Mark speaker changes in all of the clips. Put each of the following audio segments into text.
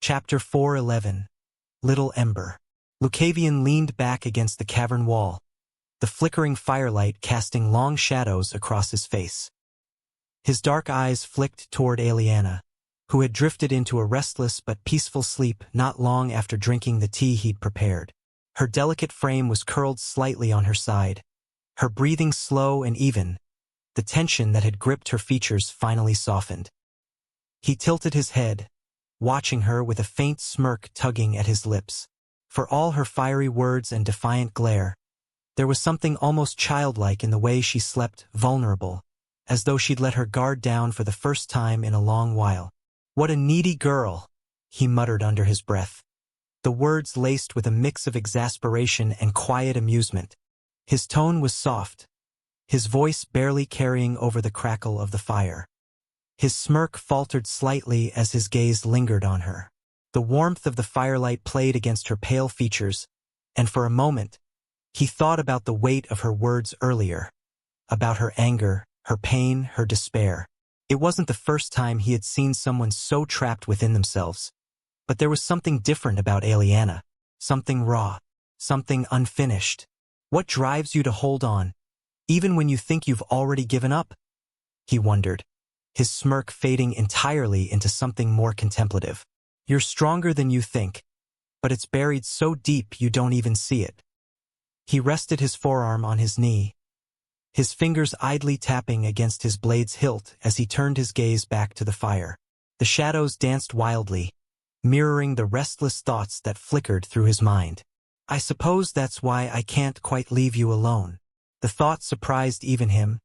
Speaker 1: Chapter 4:11. Little Ember. Lucavion leaned back against the cavern wall, the flickering firelight casting long shadows across his face. His dark eyes flicked toward Aliana, who had drifted into a restless but peaceful sleep not long after drinking the tea he'd prepared. Her delicate frame was curled slightly on her side, her breathing slow and even. The tension that had gripped her features finally softened. He tilted his head, watching her with a faint smirk tugging at his lips. For all her fiery words and defiant glare, there was something almost childlike in the way she slept, vulnerable, as though she'd let her guard down for the first time in a long while. "What a needy girl," he muttered under his breath, the words laced with a mix of exasperation and quiet amusement. His tone was soft, his voice barely carrying over the crackle of the fire. His smirk faltered slightly as his gaze lingered on her. The warmth of the firelight played against her pale features, and for a moment, he thought about the weight of her words earlier, about her anger, her pain, her despair. It wasn't the first time he had seen someone so trapped within themselves, but there was something different about Aliana, something raw, something unfinished. What drives you to hold on, even when you think you've already given up? He wondered, his smirk fading entirely into something more contemplative. You're stronger than you think, but it's buried so deep you don't even see it. He rested his forearm on his knee, his fingers idly tapping against his blade's hilt as he turned his gaze back to the fire. The shadows danced wildly, mirroring the restless thoughts that flickered through his mind. "I suppose that's why I can't quite leave you alone." The thought surprised even him,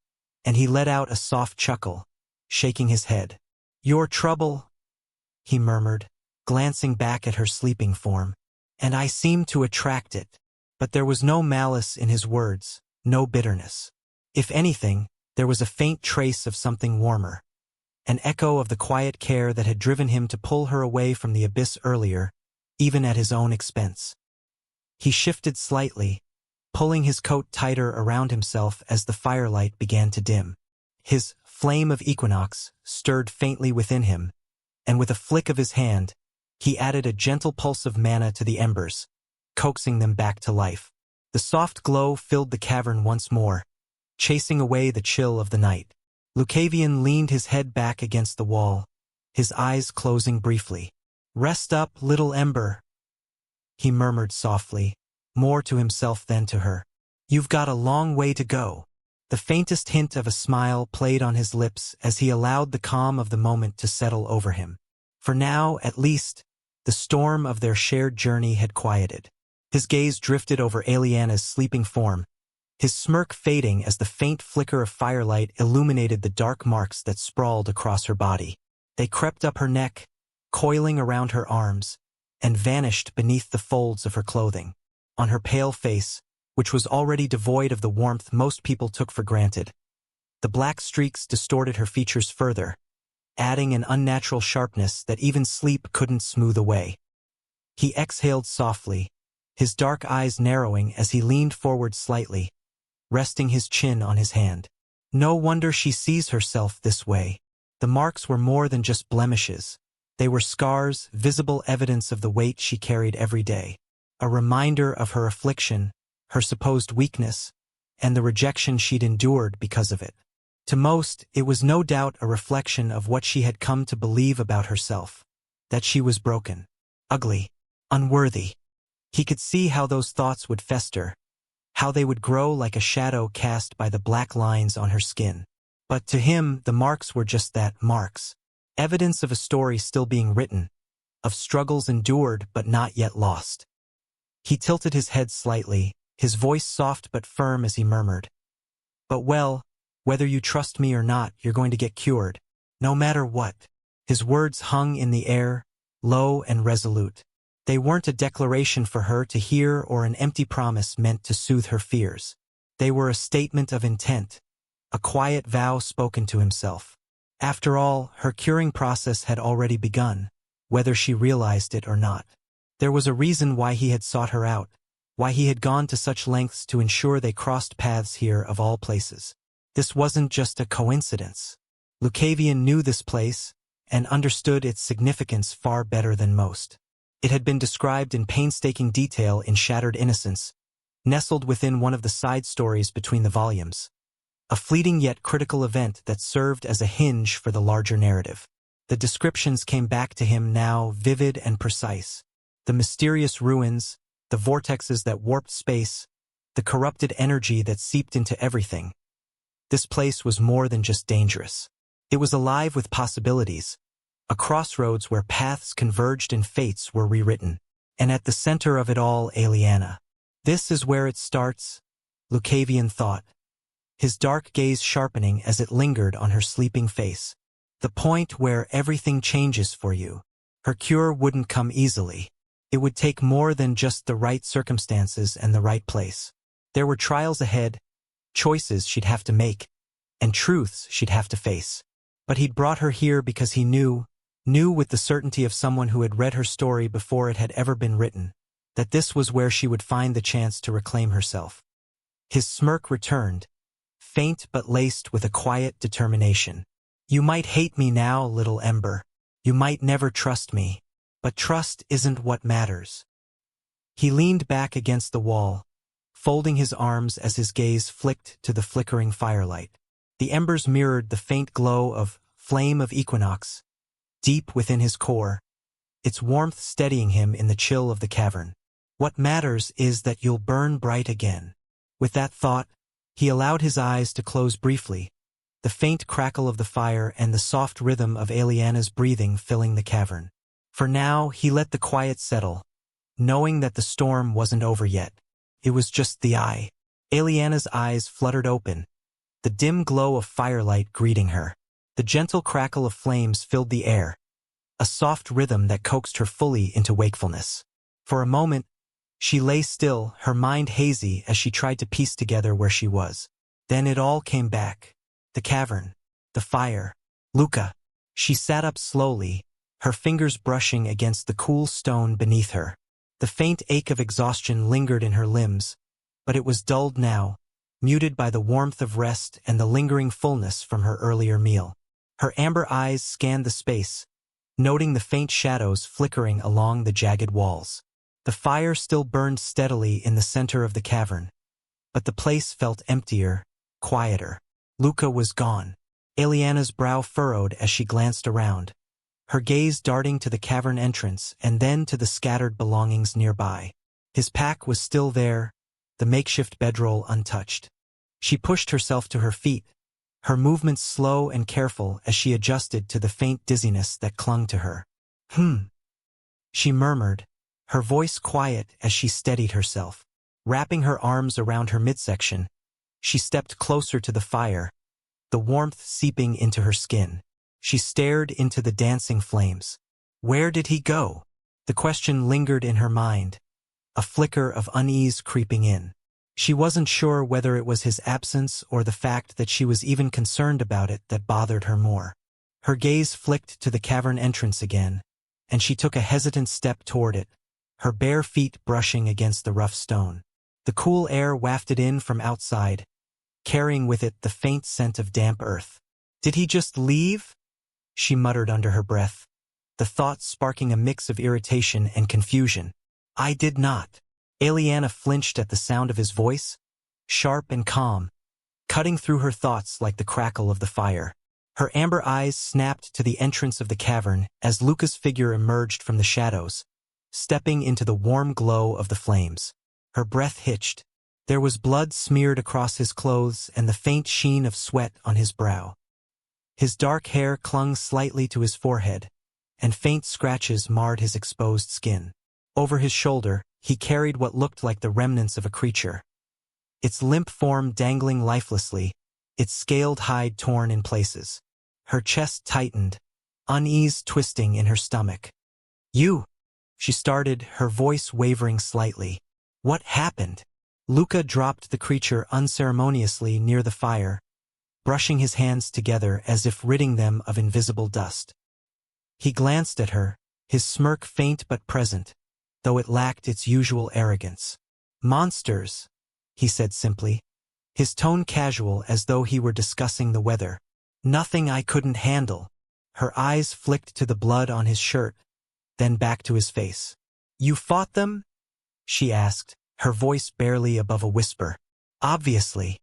Speaker 1: and he let out a soft chuckle, shaking his head. "Your trouble," he murmured, glancing back at her sleeping form, "and I seem to attract it." But there was no malice in his words, no bitterness. If anything, there was a faint trace of something warmer, an echo of the quiet care that had driven him to pull her away from the abyss earlier, even at his own expense. He shifted slightly, pulling his coat tighter around himself as the firelight began to dim. His flame of equinox stirred faintly within him, and with a flick of his hand, he added a gentle pulse of mana to the embers, coaxing them back to life. The soft glow filled the cavern once more, chasing away the chill of the night. Lucavion leaned his head back against the wall, his eyes closing briefly. "Rest up, little ember," he murmured softly, more to himself than to her. "You've got a long way to go." The faintest hint of a smile played on his lips as he allowed the calm of the moment to settle over him. For now, at least, the storm of their shared journey had quieted. His gaze drifted over Aliana's sleeping form, his smirk fading as the faint flicker of firelight illuminated the dark marks that sprawled across her body. They crept up her neck, coiling around her arms, and vanished beneath the folds of her clothing. On her pale face, which was already devoid of the warmth most people took for granted, the black streaks distorted her features further, adding an unnatural sharpness that even sleep couldn't smooth away. He exhaled softly, his dark eyes narrowing as he leaned forward slightly, resting his chin on his hand. No wonder she sees herself this way. The marks were more than just blemishes. They were scars, visible evidence of the weight she carried every day. A reminder of her affliction, her supposed weakness, and the rejection she'd endured because of it. To most, it was no doubt a reflection of what she had come to believe about herself, that she was broken, ugly, unworthy. He could see how those thoughts would fester, how they would grow like a shadow cast by the black lines on her skin. But to him, the marks were just that, marks. Evidence of a story still being written, of struggles endured but not yet lost. He tilted his head slightly, his voice soft but firm as he murmured, "But well, whether you trust me or not, you're going to get cured, no matter what." His words hung in the air, low and resolute. They weren't a declaration for her to hear or an empty promise meant to soothe her fears. They were a statement of intent, a quiet vow spoken to himself. After all, her curing process had already begun, whether she realized it or not. There was a reason why he had sought her out, why he had gone to such lengths to ensure they crossed paths here of all places. This wasn't just a coincidence. Lucavion knew this place, and understood its significance far better than most. It had been described in painstaking detail in Shattered Innocence, nestled within one of the side stories between the volumes. A fleeting yet critical event that served as a hinge for the larger narrative. The descriptions came back to him now, vivid and precise. The mysterious ruins, the vortexes that warped space, the corrupted energy that seeped into everything. This place was more than just dangerous. It was alive with possibilities, a crossroads where paths converged and fates were rewritten. And at the center of it all, Aliana. This is where it starts, Lucavion thought, his dark gaze sharpening as it lingered on her sleeping face. The point where everything changes for you. Her cure wouldn't come easily. It would take more than just the right circumstances and the right place. There were trials ahead, choices she'd have to make, and truths she'd have to face. But he'd brought her here because he knew with the certainty of someone who had read her story before it had ever been written, that this was where she would find the chance to reclaim herself. His smirk returned, faint but laced with a quiet determination. You might hate me now, little Ember. You might never trust me. But trust isn't what matters. He leaned back against the wall, folding his arms as his gaze flicked to the flickering firelight. The embers mirrored the faint glow of flame of equinox, deep within his core, its warmth steadying him in the chill of the cavern. What matters is that you'll burn bright again. With that thought, he allowed his eyes to close briefly, the faint crackle of the fire and the soft rhythm of Aliana's breathing filling the cavern. For now, he let the quiet settle, knowing that the storm wasn't over yet. It was just the eye. Aliana's eyes fluttered open, the dim glow of firelight greeting her. The gentle crackle of flames filled the air, a soft rhythm that coaxed her fully into wakefulness. For a moment, she lay still, her mind hazy as she tried to piece together where she was. Then it all came back. The cavern, the fire, Luca. She sat up slowly, her fingers brushing against the cool stone beneath her. The faint ache of exhaustion lingered in her limbs, but it was dulled now, muted by the warmth of rest and the lingering fullness from her earlier meal. Her amber eyes scanned the space, noting the faint shadows flickering along the jagged walls. The fire still burned steadily in the center of the cavern, but the place felt emptier, quieter. Luca was gone. Aliana's brow furrowed as she glanced around, her gaze darting to the cavern entrance and then to the scattered belongings nearby. His pack was still there, the makeshift bedroll untouched. She pushed herself to her feet, her movements slow and careful as she adjusted to the faint dizziness that clung to her. She murmured, her voice quiet as she steadied herself. Wrapping her arms around her midsection, she stepped closer to the fire, the warmth seeping into her skin. She stared into the dancing flames. Where did he go? The question lingered in her mind, a flicker of unease creeping in. She wasn't sure whether it was his absence or the fact that she was even concerned about it that bothered her more. Her gaze flicked to the cavern entrance again, and she took a hesitant step toward it, her bare feet brushing against the rough stone. The cool air wafted in from outside, carrying with it the faint scent of damp earth. Did he just leave? She muttered under her breath, the thought sparking a mix of irritation and confusion. I did not. Aliana flinched at the sound of his voice, sharp and calm, cutting through her thoughts like the crackle of the fire. Her amber eyes snapped to the entrance of the cavern as Luca's figure emerged from the shadows, stepping into the warm glow of the flames. Her breath hitched. There was blood smeared across his clothes and the faint sheen of sweat on his brow. His dark hair clung slightly to his forehead, and faint scratches marred his exposed skin. Over his shoulder, he carried what looked like the remnants of a creature, its limp form dangling lifelessly, its scaled hide torn in places. Her chest tightened, unease twisting in her stomach. You! She started, her voice wavering slightly. What happened? Luca dropped the creature unceremoniously near the fire, brushing his hands together as if ridding them of invisible dust. He glanced at her, his smirk faint but present, though it lacked its usual arrogance. Monsters, he said simply, his tone casual as though he were discussing the weather. Nothing I couldn't handle. Her eyes flicked to the blood on his shirt, then back to his face. "You fought them?" she asked, her voice barely above a whisper. "Obviously."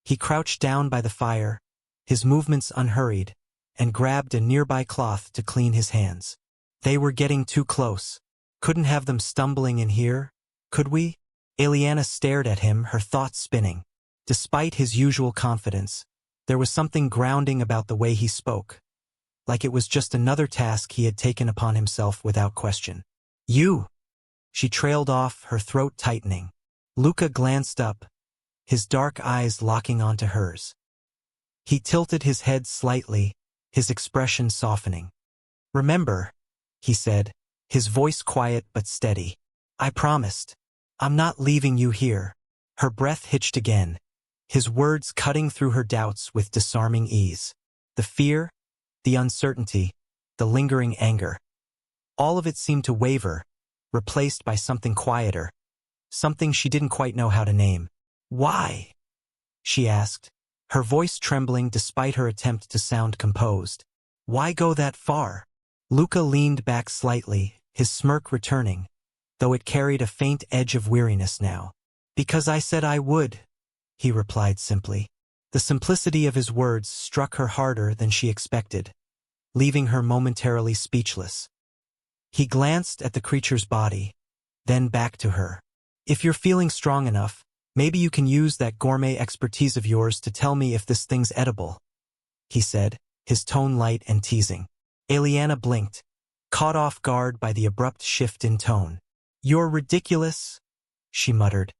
Speaker 1: He crouched down by the fire, his movements unhurried, and grabbed a nearby cloth to clean his hands. "They were getting too close. Couldn't have them stumbling in here, could we?" Eliana stared at him, her thoughts spinning. Despite his usual confidence, there was something grounding about the way he spoke, like it was just another task he had taken upon himself without question. "You!" She trailed off, her throat tightening. Luca glanced up, his dark eyes locking onto hers. He tilted his head slightly, his expression softening. "Remember," he said, his voice quiet but steady. "I promised. I'm not leaving you here." Her breath hitched again, his words cutting through her doubts with disarming ease. The fear, the uncertainty, the lingering anger. All of it seemed to waver, replaced by something quieter, something she didn't quite know how to name. "Why?" she asked, her voice trembling despite her attempt to sound composed. "Why go that far?" Luca leaned back slightly, his smirk returning, though it carried a faint edge of weariness now. "Because I said I would," he replied simply. The simplicity of his words struck her harder than she expected, leaving her momentarily speechless. He glanced at the creature's body, then back to her. "If you're feeling strong enough, maybe you can use that gourmet expertise of yours to tell me if this thing's edible," he said, his tone light and teasing. Eliana blinked, caught off guard by the abrupt shift in tone. "You're ridiculous," she muttered,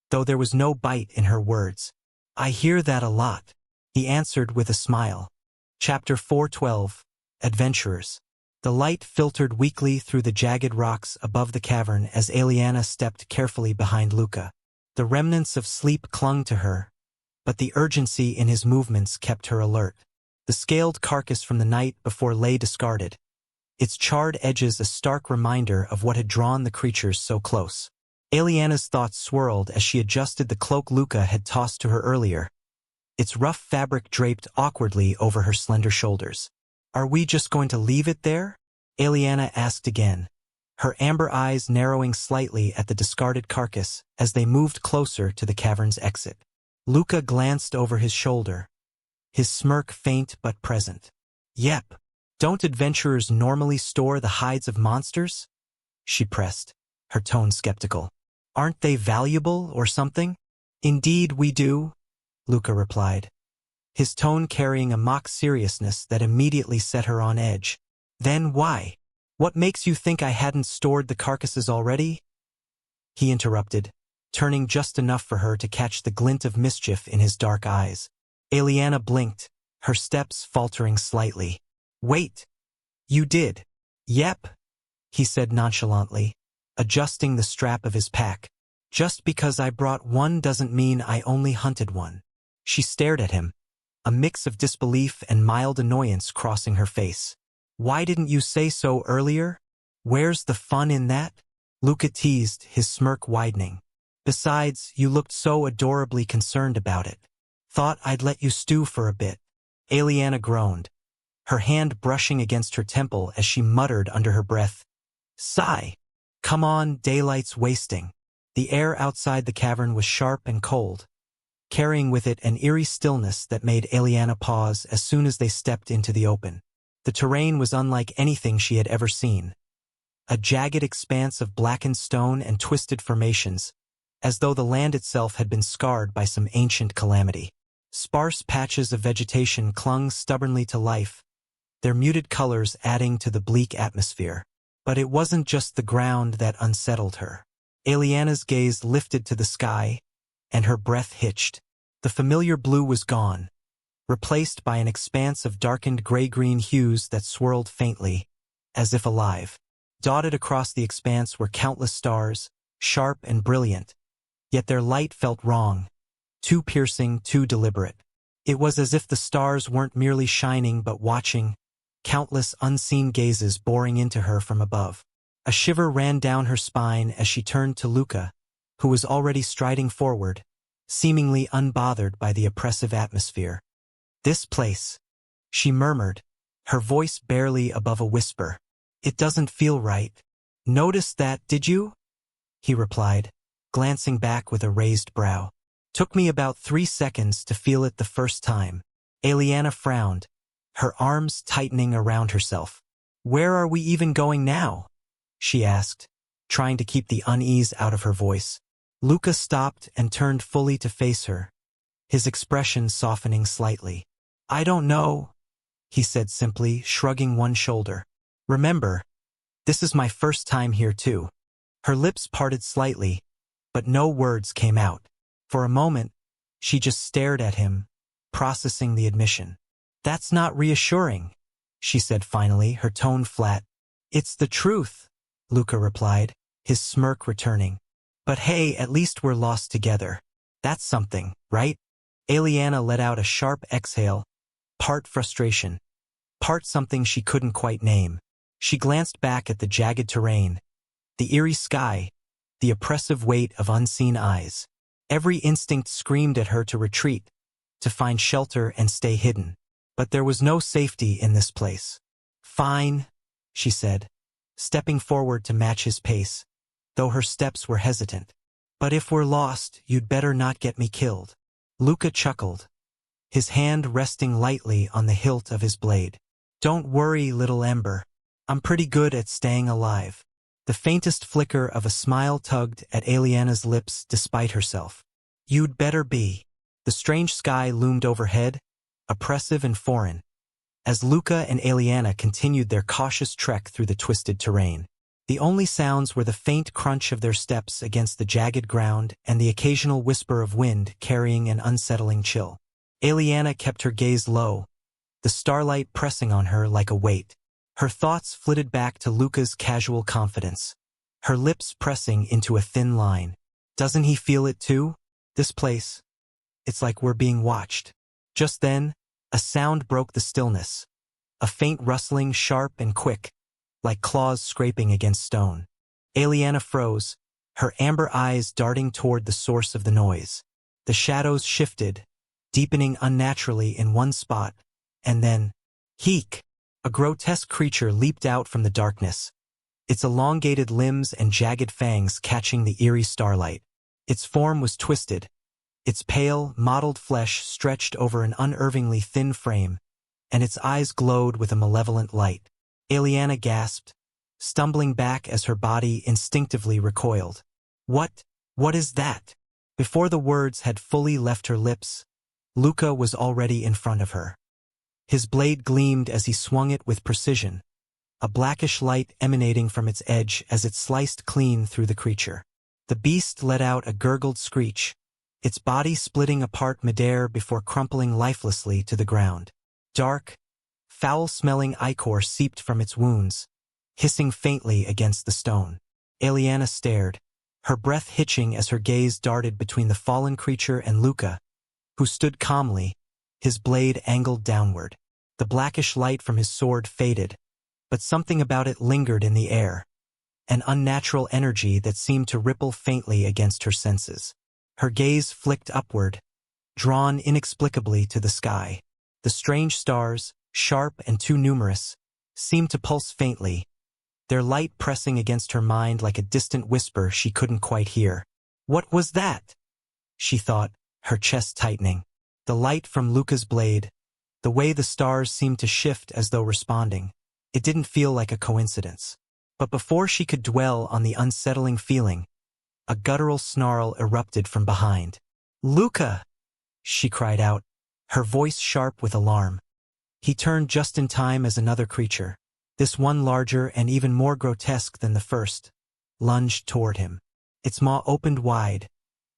Speaker 1: though there was no bite in her words. "I hear that a lot," he answered with a smile. Chapter 412, Adventurers. The light filtered weakly through the jagged rocks above the cavern as Eliana stepped carefully behind Luca. The remnants of sleep clung to her, but the urgency in his movements kept her alert. The scaled carcass from the night before lay discarded, its charred edges a stark reminder of what had drawn the creatures so close. Eliana's thoughts swirled as she adjusted the cloak Luca had tossed to her earlier, its rough fabric draped awkwardly over her slender shoulders. "Are we just going to leave it there?" Eliana asked again, her amber eyes narrowing slightly at the discarded carcass as they moved closer to the cavern's exit. Luca glanced over his shoulder, his smirk faint but present. "Yep. Don't adventurers normally store the hides of monsters?" she pressed, her tone skeptical. "Aren't they valuable or something?" "Indeed we do," Luca replied, his tone carrying a mock seriousness that immediately set her on edge. "Then why? What makes you think I hadn't stored the carcasses already?" he interrupted, turning just enough for her to catch the glint of mischief in his dark eyes. Eliana blinked, her steps faltering slightly. "Wait. You did?" "Yep," he said nonchalantly, adjusting the strap of his pack. "Just because I brought one doesn't mean I only hunted one." She stared at him, a mix of disbelief and mild annoyance crossing her face. "Why didn't you say so earlier? Where's the fun in that?" Luca teased, his smirk widening. "Besides, you looked so adorably concerned about it. Thought I'd let you stew for a bit." Eliana groaned, her hand brushing against her temple as she muttered under her breath, "Sigh. Come on, daylight's wasting." The air outside the cavern was sharp and cold, carrying with it an eerie stillness that made Eliana pause as soon as they stepped into the open. The terrain was unlike anything she had ever seen, a jagged expanse of blackened stone and twisted formations, as though the land itself had been scarred by some ancient calamity. Sparse patches of vegetation clung stubbornly to life, their muted colors adding to the bleak atmosphere. But it wasn't just the ground that unsettled her. Eliana's gaze lifted to the sky, and her breath hitched. The familiar blue was gone, replaced by an expanse of darkened gray-green hues that swirled faintly, as if alive. Dotted across the expanse were countless stars, sharp and brilliant, yet their light felt wrong, too piercing, too deliberate. It was as if the stars weren't merely shining but watching, countless unseen gazes boring into her from above. A shiver ran down her spine as she turned to Luca, who was already striding forward, seemingly unbothered by the oppressive atmosphere. "This place," she murmured, her voice barely above a whisper. "It doesn't feel right." "Noticed that, did you?" he replied, glancing back with a raised brow. "Took me about 3 seconds to feel it the first time." Eliana frowned, her arms tightening around herself. "Where are we even going now?" she asked, trying to keep the unease out of her voice. Luca stopped and turned fully to face her, his expression softening slightly. "I don't know," he said simply, shrugging one shoulder. "Remember, this is my first time here too." Her lips parted slightly, but no words came out. For a moment, she just stared at him, processing the admission. "That's not reassuring," she said finally, her tone flat. "It's the truth," Luca replied, his smirk returning. "But hey, at least we're lost together. That's something, right?" Eliana let out a sharp exhale, part frustration, part something she couldn't quite name. She glanced back at the jagged terrain, the eerie sky, the oppressive weight of unseen eyes. Every instinct screamed at her to retreat, to find shelter and stay hidden. But there was no safety in this place. "Fine," she said, stepping forward to match his pace, though her steps were hesitant. "But if we're lost, you'd better not get me killed." Luca chuckled, his hand resting lightly on the hilt of his blade. "Don't worry, little Ember. I'm pretty good at staying alive." The faintest flicker of a smile tugged at Eliana's lips despite herself. "You'd better be." The strange sky loomed overhead, oppressive and foreign, as Luca and Eliana continued their cautious trek through the twisted terrain. The only sounds were the faint crunch of their steps against the jagged ground and the occasional whisper of wind carrying an unsettling chill. Eliana kept her gaze low, the starlight pressing on her like a weight. Her thoughts flitted back to Luca's casual confidence, her lips pressing into a thin line. "Doesn't he feel it too? This place, it's like we're being watched." Just then, a sound broke the stillness, a faint rustling, sharp and quick, like claws scraping against stone. Eliana froze, her amber eyes darting toward the source of the noise. The shadows shifted, deepening unnaturally in one spot, and then, heek! A grotesque creature leaped out from the darkness, its elongated limbs and jagged fangs catching the eerie starlight. Its form was twisted, its pale, mottled flesh stretched over an unervingly thin frame, and its eyes glowed with a malevolent light. Eliana gasped, stumbling back as her body instinctively recoiled. What is that?" Before the words had fully left her lips, Luca was already in front of her. His blade gleamed as he swung it with precision, a blackish light emanating from its edge as it sliced clean through the creature. The beast let out a gurgled screech, its body splitting apart midair before crumpling lifelessly to the ground. Dark, foul-smelling ichor seeped from its wounds, hissing faintly against the stone. Eliana stared, her breath hitching as her gaze darted between the fallen creature and Luca, who stood calmly, his blade angled downward. The blackish light from his sword faded, but something about it lingered in the air, an unnatural energy that seemed to ripple faintly against her senses. Her gaze flicked upward, drawn inexplicably to the sky. The strange stars, sharp and too numerous, seemed to pulse faintly, their light pressing against her mind like a distant whisper she couldn't quite hear. "What was that?" she thought, her chest tightening. The light from Luca's blade, the way the stars seemed to shift as though responding. It didn't feel like a coincidence. But before she could dwell on the unsettling feeling, a guttural snarl erupted from behind. "Luca!" she cried out, her voice sharp with alarm. He turned just in time as another creature, this one larger and even more grotesque than the first, lunged toward him. Its maw opened wide,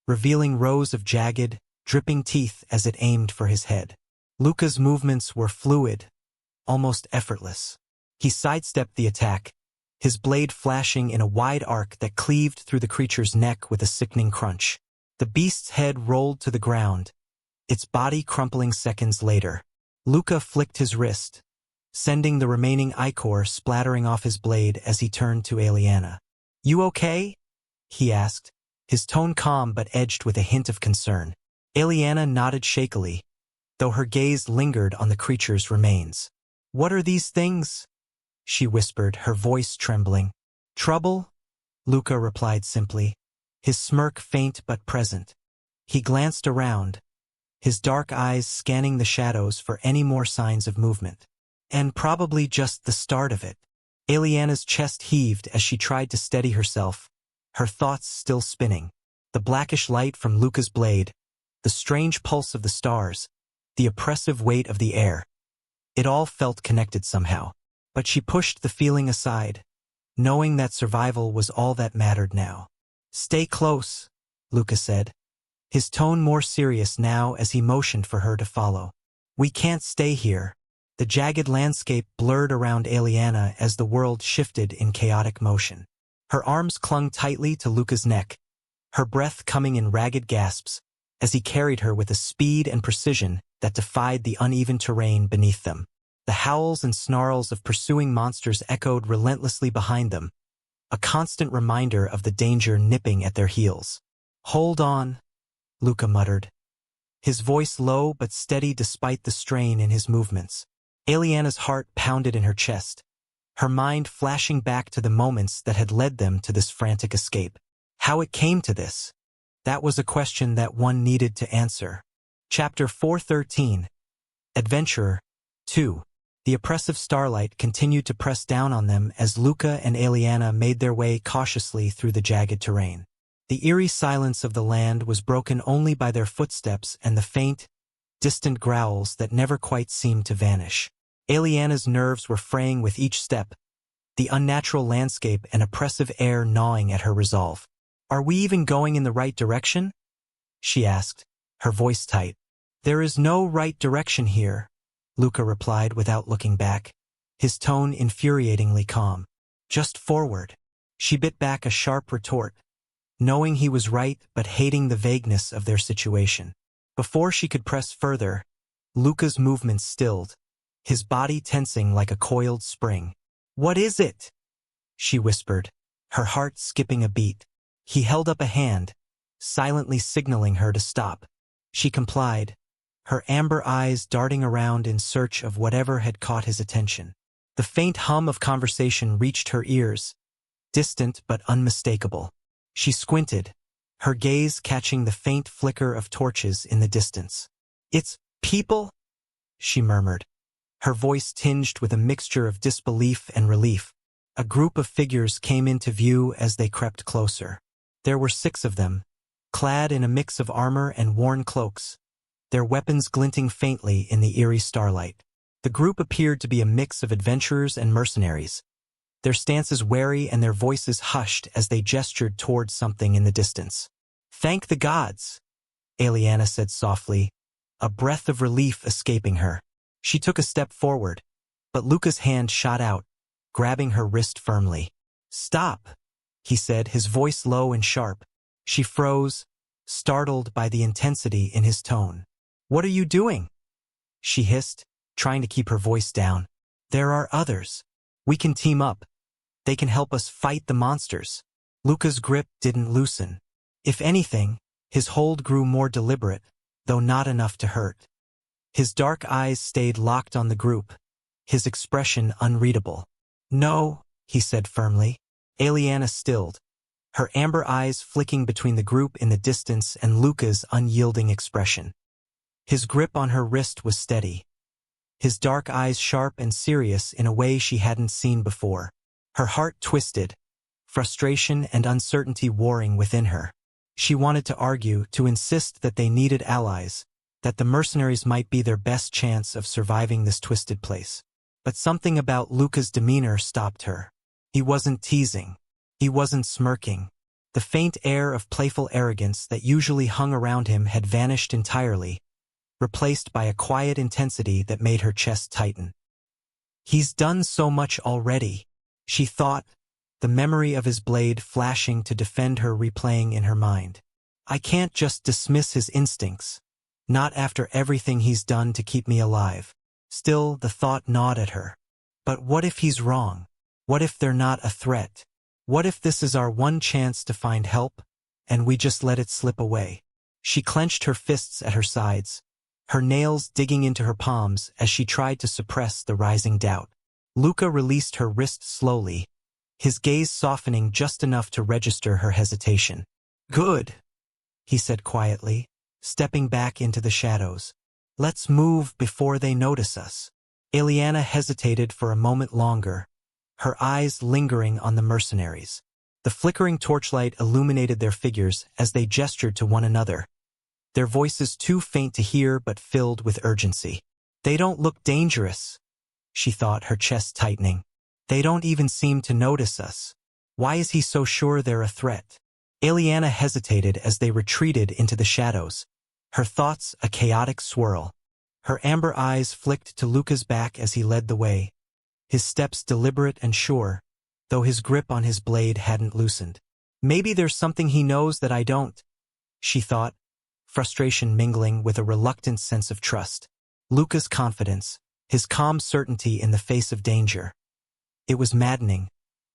Speaker 1: revealing rows of jagged, dripping teeth as it aimed for his head. Luca's movements were fluid, almost effortless. He sidestepped the attack, his blade flashing in a wide arc that cleaved through the creature's neck with a sickening crunch. The beast's head rolled to the ground, its body crumpling seconds later. Luca flicked his wrist, sending the remaining ichor splattering off his blade as he turned to Eliana. "You okay?" he asked, his tone calm but edged with a hint of concern. Eliana nodded shakily, though her gaze lingered on the creature's remains. "What are these things?" she whispered, her voice trembling. "Trouble?" Luca replied simply, his smirk faint but present. He glanced around, his dark eyes scanning the shadows for any more signs of movement. And probably just the start of it. Eliana's chest heaved as she tried to steady herself, her thoughts still spinning. The blackish light from Luca's blade, the strange pulse of the stars, the oppressive weight of the air. It all felt connected somehow. But she pushed the feeling aside, knowing that survival was all that mattered now. "Stay close," Luca said, his tone more serious now as he motioned for her to follow. "We can't stay here." The jagged landscape blurred around Eliana as the world shifted in chaotic motion. Her arms clung tightly to Luca's neck, her breath coming in ragged gasps, as he carried her with a speed and precision that defied the uneven terrain beneath them. The howls and snarls of pursuing monsters echoed relentlessly behind them, a constant reminder of the danger nipping at their heels. "Hold on," Luca muttered, his voice low but steady despite the strain in his movements. Eliana's heart pounded in her chest, her mind flashing back to the moments that had led them to this frantic escape. How it came to this? That was a question that one needed to answer. Chapter 413. Adventurer 2. The oppressive starlight continued to press down on them as Luca and Eliana made their way cautiously through the jagged terrain. The eerie silence of the land was broken only by their footsteps and the faint, distant growls that never quite seemed to vanish. Eliana's nerves were fraying with each step, the unnatural landscape and oppressive air gnawing at her resolve. "Are we even going in the right direction?" she asked, her voice tight. "There is no right direction here," Luca replied without looking back, his tone infuriatingly calm. "Just forward." She bit back a sharp retort, knowing he was right but hating the vagueness of their situation. Before she could press further, Luca's movements stilled, his body tensing like a coiled spring. "What is it?" she whispered, her heart skipping a beat. He held up a hand, silently signaling her to stop. She complied, her amber eyes darting around in search of whatever had caught his attention. The faint hum of conversation reached her ears, distant but unmistakable. She squinted, her gaze catching the faint flicker of torches in the distance. "It's people?" she murmured, her voice tinged with a mixture of disbelief and relief. A group of figures came into view as they crept closer. There were 6 of them, clad in a mix of armor and worn cloaks, their weapons glinting faintly in the eerie starlight. The group appeared to be a mix of adventurers and mercenaries, their stances wary and their voices hushed as they gestured toward something in the distance. "Thank the gods," Eliana said softly, a breath of relief escaping her. She took a step forward, but Luca's hand shot out, grabbing her wrist firmly. "Stop," he said, his voice low and sharp. She froze, startled by the intensity in his tone. "What are you doing?" she hissed, trying to keep her voice down. "There are others. We can team up. They can help us fight the monsters." Luca's grip didn't loosen. If anything, his hold grew more deliberate, though not enough to hurt. His dark eyes stayed locked on the group, his expression unreadable. "No," he said firmly. Eliana stilled, her amber eyes flicking between the group in the distance and Luca's unyielding expression. His grip on her wrist was steady, his dark eyes sharp and serious in a way she hadn't seen before. Her heart twisted, frustration and uncertainty warring within her. She wanted to argue, to insist that they needed allies, that the mercenaries might be their best chance of surviving this twisted place. But something about Luca's demeanor stopped her. He wasn't teasing. He wasn't smirking. The faint air of playful arrogance that usually hung around him had vanished entirely, replaced by a quiet intensity that made her chest tighten. "He's done so much already," she thought, the memory of his blade flashing to defend her replaying in her mind. "I can't just dismiss his instincts, not after everything he's done to keep me alive." Still, the thought gnawed at her. But what if he's wrong? What if they're not a threat? What if this is our one chance to find help, and we just let it slip away? She clenched her fists at her sides, her nails digging into her palms as she tried to suppress the rising doubt. Luca released her wrist slowly, his gaze softening just enough to register her hesitation. "Good," he said quietly, stepping back into the shadows. "Let's move before they notice us." Eliana hesitated for a moment longer, her eyes lingering on the mercenaries. The flickering torchlight illuminated their figures as they gestured to one another, their voices too faint to hear but filled with urgency. "They don't look dangerous," she thought, her chest tightening. "They don't even seem to notice us. Why is he so sure they're a threat?" Eliana hesitated as they retreated into the shadows, her thoughts a chaotic swirl. Her amber eyes flicked to Luca's back as he led the way, his steps deliberate and sure, though his grip on his blade hadn't loosened. "Maybe there's something he knows that I don't," she thought, frustration mingling with a reluctant sense of trust. Luca's confidence, his calm certainty in the face of danger. It was maddening,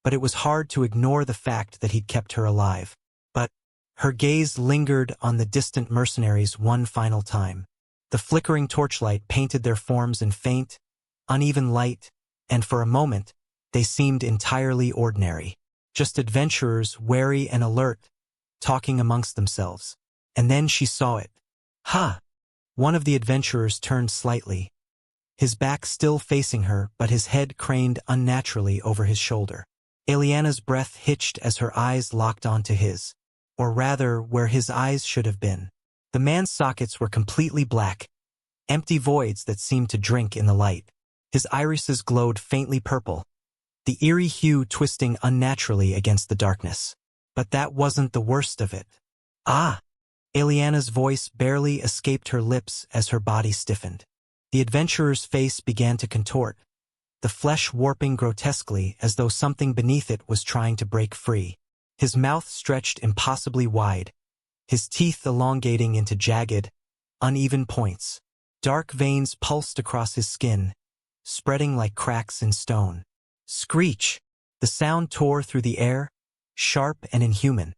Speaker 1: but it was hard to ignore the fact that he'd kept her alive. But her gaze lingered on the distant mercenaries one final time. The flickering torchlight painted their forms in faint, uneven light, and for a moment, they seemed entirely ordinary. Just adventurers, wary and alert, talking amongst themselves. And then she saw it. "Ha!" One of the adventurers turned slightly, his back still facing her but his head craned unnaturally over his shoulder. Eliana's breath hitched as her eyes locked onto his, or rather where his eyes should have been. The man's sockets were completely black, empty voids that seemed to drink in the light. His irises glowed faintly purple, the eerie hue twisting unnaturally against the darkness. But that wasn't the worst of it. "Ah!" Eliana's voice barely escaped her lips as her body stiffened. The adventurer's face began to contort, the flesh warping grotesquely as though something beneath it was trying to break free. His mouth stretched impossibly wide, his teeth elongating into jagged, uneven points. Dark veins pulsed across his skin, spreading like cracks in stone. Screech! The sound tore through the air, sharp and inhuman,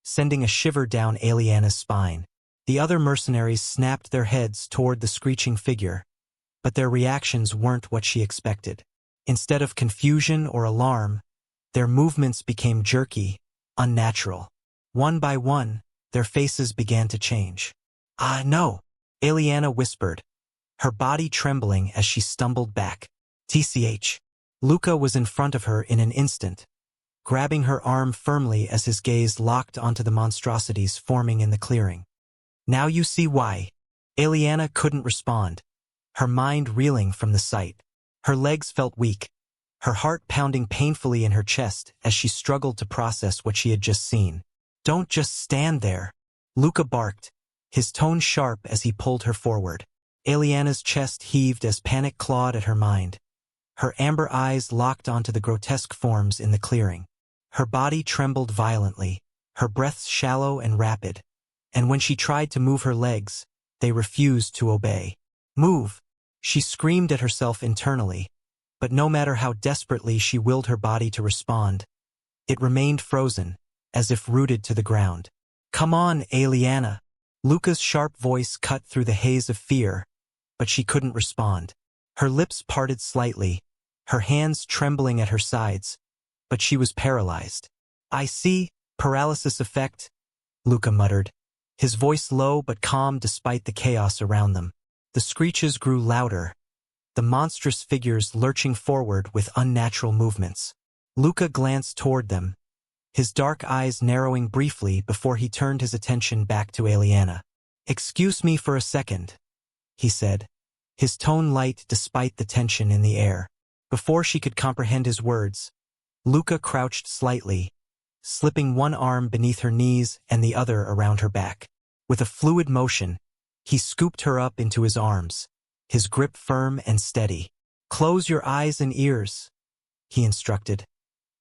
Speaker 1: sending a shiver down Eliana's spine. The other mercenaries snapped their heads toward the screeching figure, but their reactions weren't what she expected. Instead of confusion or alarm, their movements became jerky, unnatural. One by one, their faces began to change. "Ah, no," Eliana whispered, her body trembling as she stumbled back. "TCH." Luca was in front of her in an instant, grabbing her arm firmly as his gaze locked onto the monstrosities forming in the clearing. "Now you see why." Eliana couldn't respond, her mind reeling from the sight. Her legs felt weak, her heart pounding painfully in her chest as she struggled to process what she had just seen. "Don't just stand there," Luca barked, his tone sharp as he pulled her forward. Eliana's chest heaved as panic clawed at her mind. Her amber eyes locked onto the grotesque forms in the clearing. Her body trembled violently, her breaths shallow and rapid, and when she tried to move her legs, they refused to obey. "Move!" She screamed at herself internally, but no matter how desperately she willed her body to respond, it remained frozen, as if rooted to the ground. "Come on, Eliana!" Luca's sharp voice cut through the haze of fear, but she couldn't respond. Her lips parted slightly, her hands trembling at her sides, but she was paralyzed. "I see, paralysis effect," Luca muttered, his voice low but calm despite the chaos around them. The screeches grew louder, the monstrous figures lurching forward with unnatural movements. Luca glanced toward them, his dark eyes narrowing briefly before he turned his attention back to Eliana. "Excuse me for a second," he said, his tone light despite the tension in the air. Before she could comprehend his words, Luca crouched slightly, slipping one arm beneath her knees and the other around her back. With a fluid motion, he scooped her up into his arms, his grip firm and steady. "Close your eyes and ears," he instructed,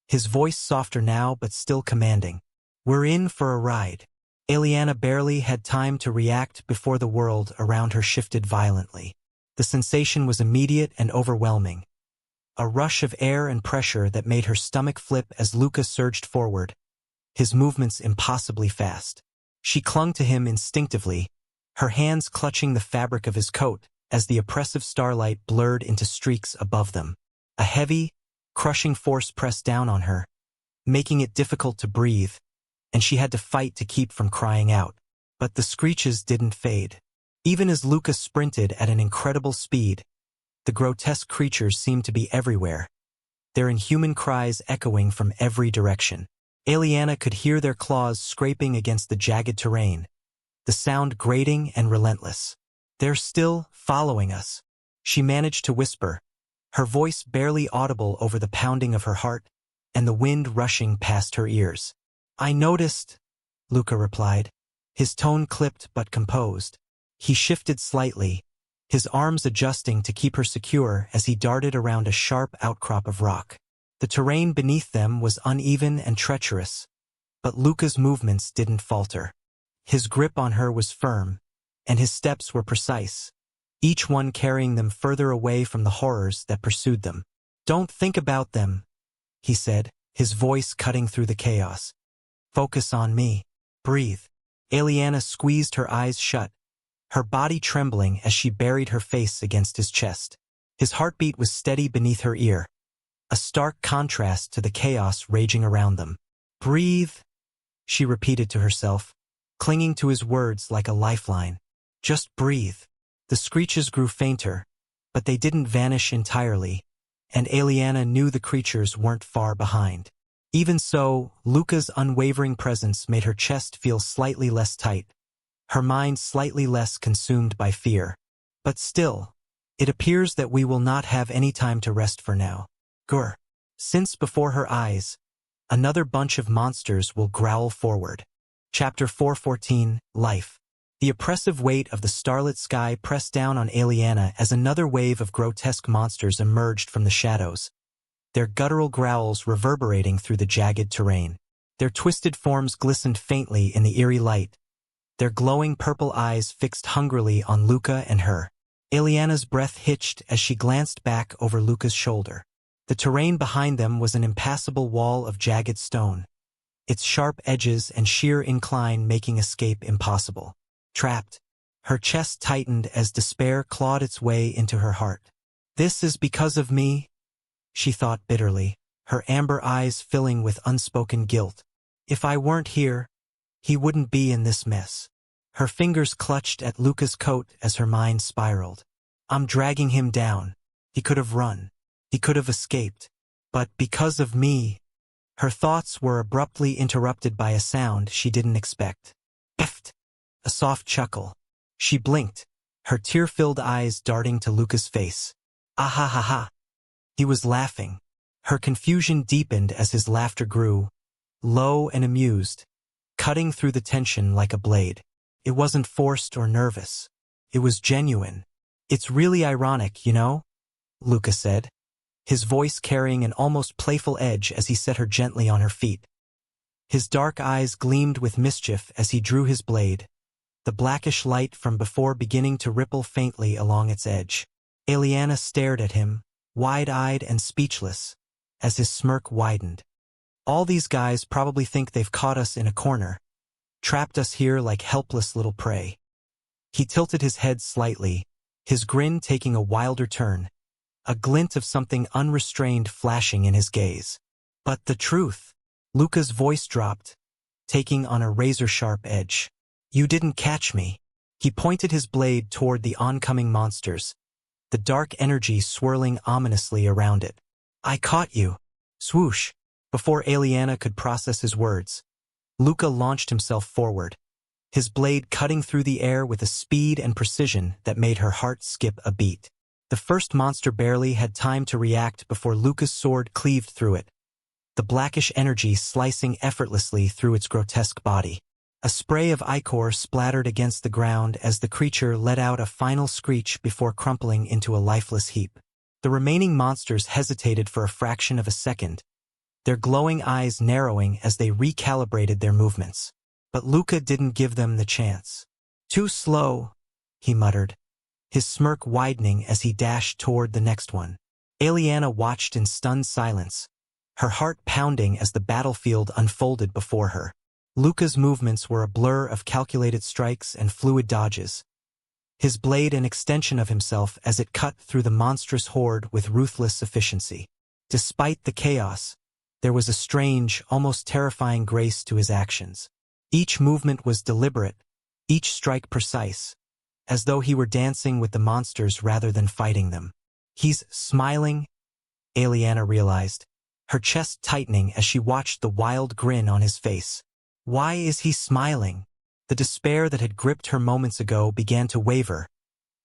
Speaker 1: his voice softer now but still commanding. "We're in for a ride." Eliana barely had time to react before the world around her shifted violently. The sensation was immediate and overwhelming, a rush of air and pressure that made her stomach flip as Luca surged forward, his movements impossibly fast. She clung to him instinctively, her hands clutching the fabric of his coat as the oppressive starlight blurred into streaks above them. A heavy, crushing force pressed down on her, making it difficult to breathe, and she had to fight to keep from crying out. But the screeches didn't fade. Even as Luca sprinted at an incredible speed, the grotesque creatures seemed to be everywhere, their inhuman cries echoing from every direction. Eliana could hear their claws scraping against the jagged terrain, the sound grating and relentless. "They're still following us," she managed to whisper, her voice barely audible over the pounding of her heart and the wind rushing past her ears. "I noticed," Luca replied, his tone clipped but composed. He shifted slightly, his arms adjusting to keep her secure as he darted around a sharp outcrop of rock. The terrain beneath them was uneven and treacherous, but Luca's movements didn't falter. His grip on her was firm, and his steps were precise, each one carrying them further away from the horrors that pursued them. "Don't think about them," he said, his voice cutting through the chaos. "Focus on me. Breathe." Eliana squeezed her eyes shut, her body trembling as she buried her face against his chest. His heartbeat was steady beneath her ear, a stark contrast to the chaos raging around them. "Breathe," she repeated to herself, clinging to his words like a lifeline. "Just breathe." The screeches grew fainter, but they didn't vanish entirely, and Eliana knew the creatures weren't far behind. Even so, Luca's unwavering presence made her chest feel slightly less tight, her mind slightly less consumed by fear. "But still, it appears that we will not have any time to rest for now. Grr." Since before her eyes, another bunch of monsters will growl forward. Chapter 414, Life. The oppressive weight of the starlit sky pressed down on Eliana as another wave of grotesque monsters emerged from the shadows, their guttural growls reverberating through the jagged terrain. Their twisted forms glistened faintly in the eerie light, their glowing purple eyes fixed hungrily on Luca and her. Eliana's breath hitched as she glanced back over Luca's shoulder. The terrain behind them was an impassable wall of jagged stone, its sharp edges and sheer incline making escape impossible. Trapped, her chest tightened as despair clawed its way into her heart. "This is because of me," she thought bitterly, her amber eyes filling with unspoken guilt. "If I weren't here, he wouldn't be in this mess." Her fingers clutched at Luca's coat as her mind spiraled. "I'm dragging him down. He could have run. He could have escaped. But because of me." Her thoughts were abruptly interrupted by a sound she didn't expect. Peft! A soft chuckle. She blinked, her tear-filled eyes darting to Luca's face. "Ah ha ha ha." He was laughing. Her confusion deepened as his laughter grew, low and amused, cutting through the tension like a blade. It wasn't forced or nervous. It was genuine. "It's really ironic, you know?" Luca said, his voice carrying an almost playful edge as he set her gently on her feet. His dark eyes gleamed with mischief as he drew his blade, the blackish light from before beginning to ripple faintly along its edge. Eliana stared at him, wide-eyed and speechless, as his smirk widened. "All these guys probably think they've caught us in a corner, trapped us here like helpless little prey." He tilted his head slightly, his grin taking a wilder turn, a glint of something unrestrained flashing in his gaze. "But the truth," Luca's voice dropped, taking on a razor-sharp edge. "You didn't catch me." He pointed his blade toward the oncoming monsters, the dark energy swirling ominously around it. "I caught you." Swoosh! Before Eliana could process his words, Luca launched himself forward, his blade cutting through the air with a speed and precision that made her heart skip a beat. The first monster barely had time to react before Luca's sword cleaved through it, the blackish energy slicing effortlessly through its grotesque body. A spray of ichor splattered against the ground as the creature let out a final screech before crumpling into a lifeless heap. The remaining monsters hesitated for a fraction of a second, their glowing eyes narrowing as they recalibrated their movements. But Luca didn't give them the chance. "Too slow," he muttered, his smirk widening as he dashed toward the next one. Eliana watched in stunned silence, her heart pounding as the battlefield unfolded before her. Luca's movements were a blur of calculated strikes and fluid dodges, his blade an extension of himself as it cut through the monstrous horde with ruthless efficiency. Despite the chaos, there was a strange, almost terrifying grace to his actions. Each movement was deliberate, each strike precise, as though he were dancing with the monsters rather than fighting them. "He's smiling," Aliana realized, her chest tightening as she watched the wild grin on his face. Why is he smiling? The despair that had gripped her moments ago began to waver,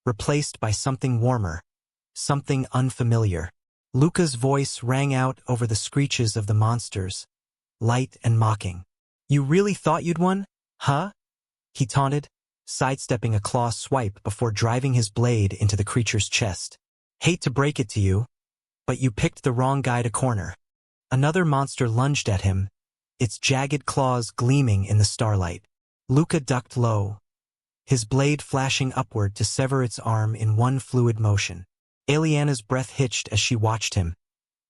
Speaker 1: replaced by something warmer, something unfamiliar. Luca's voice rang out over the screeches of the monsters, light and mocking. "You really thought you'd won, huh?" he taunted, sidestepping a claw swipe before driving his blade into the creature's chest. "Hate to break it to you, but you picked the wrong guy to corner." Another monster lunged at him, its jagged claws gleaming in the starlight. Luca ducked low, his blade flashing upward to sever its arm in one fluid motion. Aliana's breath hitched as she watched him,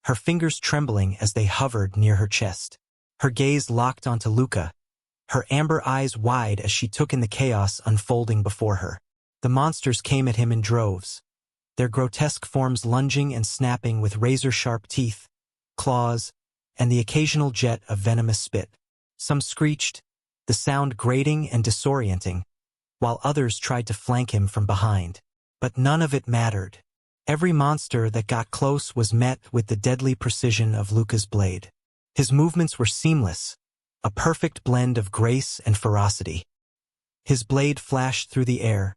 Speaker 1: her fingers trembling as they hovered near her chest. Her gaze locked onto Luca, her amber eyes wide as she took in the chaos unfolding before her. The monsters came at him in droves, their grotesque forms lunging and snapping with razor-sharp teeth, claws, and the occasional jet of venomous spit. Some screeched, the sound grating and disorienting, while others tried to flank him from behind. But none of it mattered. Every monster that got close was met with the deadly precision of Luca's blade. His movements were seamless, a perfect blend of grace and ferocity. His blade flashed through the air,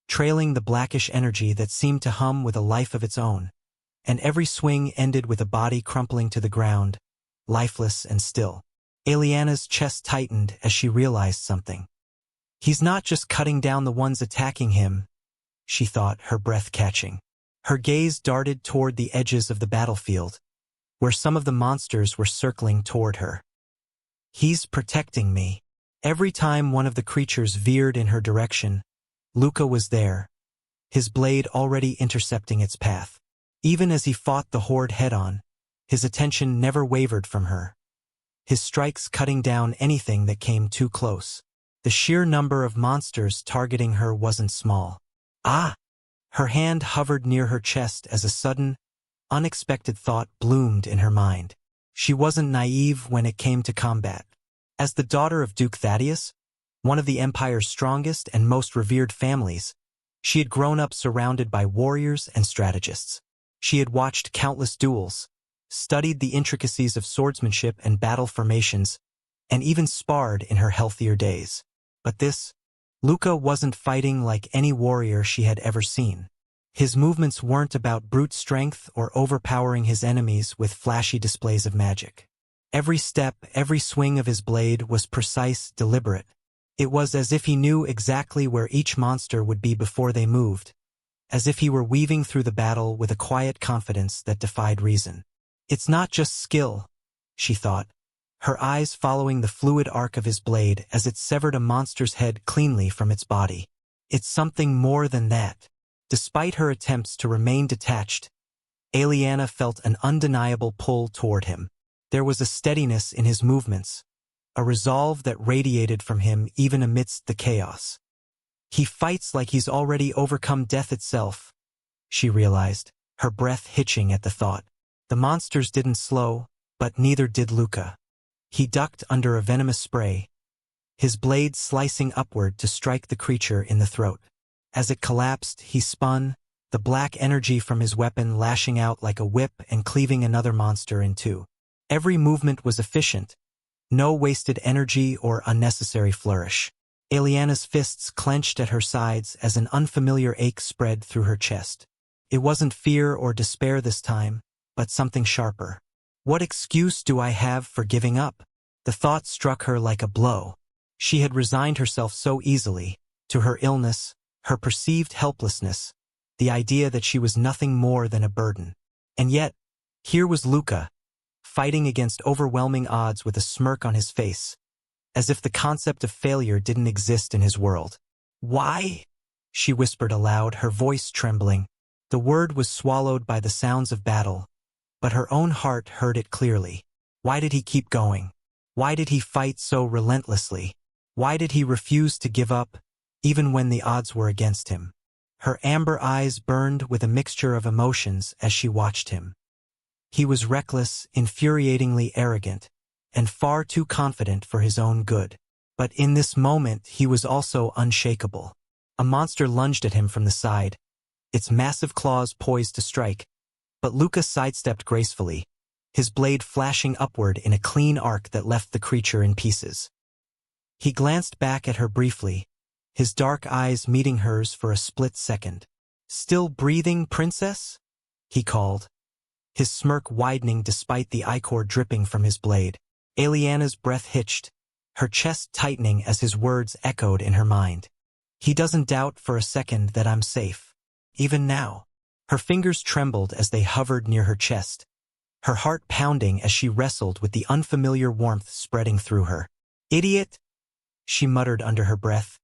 Speaker 1: trailing the blackish energy that seemed to hum with a life of its own, and every swing ended with a body crumpling to the ground, lifeless and still. Aliana's chest tightened as she realized something. He's not just cutting down the ones attacking him, she thought, her breath catching. Her gaze darted toward the edges of the battlefield, where some of the monsters were circling toward her. He's protecting me. Every time one of the creatures veered in her direction, Luca was there, his blade already intercepting its path. Even as he fought the horde head-on, his attention never wavered from her, his strikes cutting down anything that came too close. The sheer number of monsters targeting her wasn't small. Ah! Her hand hovered near her chest as a sudden, unexpected thought bloomed in her mind. She wasn't naive when it came to combat. As the daughter of Duke Thaddeus, one of the Empire's strongest and most revered families, she had grown up surrounded by warriors and strategists. She had watched countless duels, studied the intricacies of swordsmanship and battle formations, and even sparred in her healthier days. But Luca wasn't fighting like any warrior she had ever seen. His movements weren't about brute strength or overpowering his enemies with flashy displays of magic. Every step, every swing of his blade was precise, deliberate. It was as if he knew exactly where each monster would be before they moved, as if he were weaving through the battle with a quiet confidence that defied reason. It's not just skill, she thought, her eyes following the fluid arc of his blade as it severed a monster's head cleanly from its body. It's something more than that. Despite her attempts to remain detached, Aliana felt an undeniable pull toward him. There was a steadiness in his movements, a resolve that radiated from him even amidst the chaos. He fights like he's already overcome death itself, she realized, her breath hitching at the thought. The monsters didn't slow, but neither did Luca. He ducked under a venomous spray, his blade slicing upward to strike the creature in the throat. As it collapsed, he spun, the black energy from his weapon lashing out like a whip and cleaving another monster in two. Every movement was efficient, no wasted energy or unnecessary flourish. Aliana's fists clenched at her sides as an unfamiliar ache spread through her chest. It wasn't fear or despair this time, but something sharper. What excuse do I have for giving up? The thought struck her like a blow. She had resigned herself so easily to her illness, her perceived helplessness, the idea that she was nothing more than a burden. And yet, here was Luca, fighting against overwhelming odds with a smirk on his face, as if the concept of failure didn't exist in his world. "Why?" she whispered aloud, her voice trembling. The word was swallowed by the sounds of battle, but her own heart heard it clearly. Why did he keep going? Why did he fight so relentlessly? Why did he refuse to give up, even when the odds were against him? Her amber eyes burned with a mixture of emotions as she watched him. He was reckless, infuriatingly arrogant, and far too confident for his own good. But in this moment he was also unshakable. A monster lunged at him from the side, its massive claws poised to strike, but Luca sidestepped gracefully, his blade flashing upward in a clean arc that left the creature in pieces. He glanced back at her briefly, his dark eyes meeting hers for a split second. "Still breathing, princess?" he called, his smirk widening despite the ichor dripping from his blade. Eliana's breath hitched, her chest tightening as his words echoed in her mind. "He doesn't doubt for a second that I'm safe. Even now." Her fingers trembled as they hovered near her chest, her heart pounding as she wrestled with the unfamiliar warmth spreading through her. "Idiot," she muttered under her breath,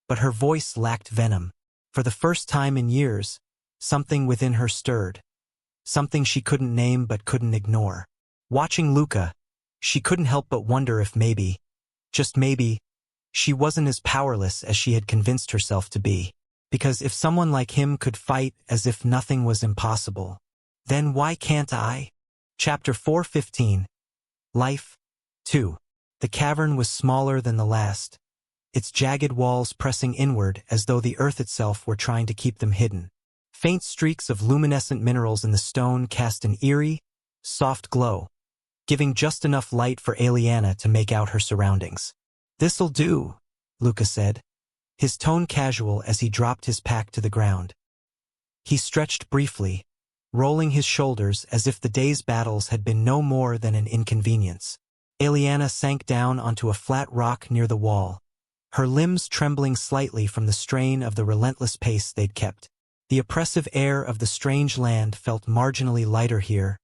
Speaker 1: but her voice lacked venom. For the first time in years, something within her stirred, something she couldn't name but couldn't ignore. Watching Luca, she couldn't help but wonder if maybe, just maybe, she wasn't as powerless as she had convinced herself to be. Because if someone like him could fight as if nothing was impossible, then why can't I? Chapter 4:15. Life 2. The cavern was smaller than the last, its jagged walls pressing inward as though the earth itself were trying to keep them hidden. Faint streaks of luminescent minerals in the stone cast an eerie, soft glow, giving just enough light for Eliana to make out her surroundings. "This'll do," Luca said, his tone casual as he dropped his pack to the ground. He stretched briefly, rolling his shoulders as if the day's battles had been no more than an inconvenience. Eliana sank down onto a flat rock near the wall, her limbs trembling slightly from the strain of the relentless pace they'd kept. The oppressive air of the strange land felt marginally lighter here,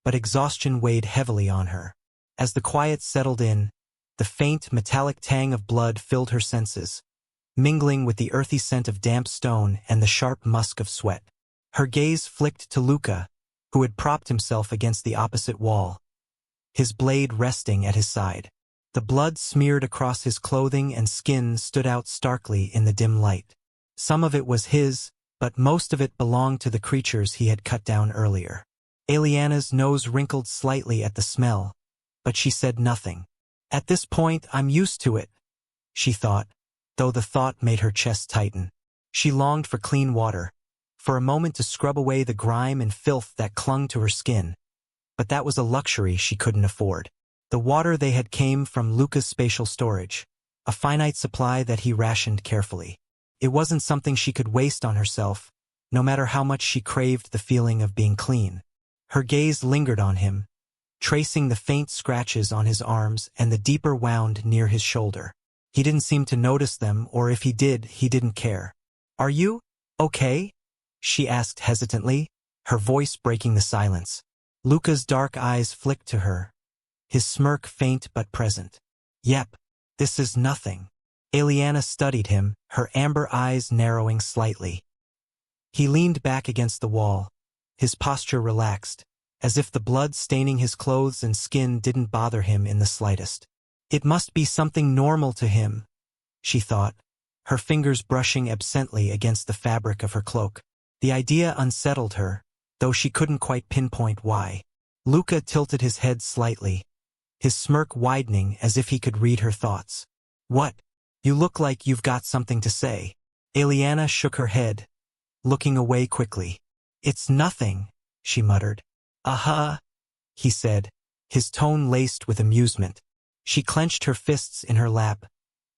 Speaker 1: but exhaustion weighed heavily on her. As the quiet settled in, the faint, metallic tang of blood filled her senses, mingling with the earthy scent of damp stone and the sharp musk of sweat. Her gaze flicked to Luca, who had propped himself against the opposite wall, his blade resting at his side. The blood smeared across his clothing and skin stood out starkly in the dim light. Some of it was his, but most of it belonged to the creatures he had cut down earlier. Eliana's nose wrinkled slightly at the smell, but she said nothing. "At this point, I'm used to it," she thought, though the thought made her chest tighten. She longed for clean water, for a moment to scrub away the grime and filth that clung to her skin, but that was a luxury she couldn't afford. The water they had came from Luca's spatial storage, a finite supply that he rationed carefully. It wasn't something she could waste on herself, no matter how much she craved the feeling of being clean. Her gaze lingered on him, tracing the faint scratches on his arms and the deeper wound near his shoulder. He didn't seem to notice them, or if he did, he didn't care. "Are you okay?" she asked hesitantly, her voice breaking the silence. Luca's dark eyes flicked to her, his smirk faint but present. "Yep, this is nothing." Eliana studied him, her amber eyes narrowing slightly. He leaned back against the wall, his posture relaxed, as if the blood staining his clothes and skin didn't bother him in the slightest. It must be something normal to him, she thought, her fingers brushing absently against the fabric of her cloak. The idea unsettled her, though she couldn't quite pinpoint why. Luca tilted his head slightly, his smirk widening as if he could read her thoughts. "What? You look like you've got something to say." Eliana shook her head, looking away quickly. "It's nothing," she muttered. He said, his tone laced with amusement. She clenched her fists in her lap,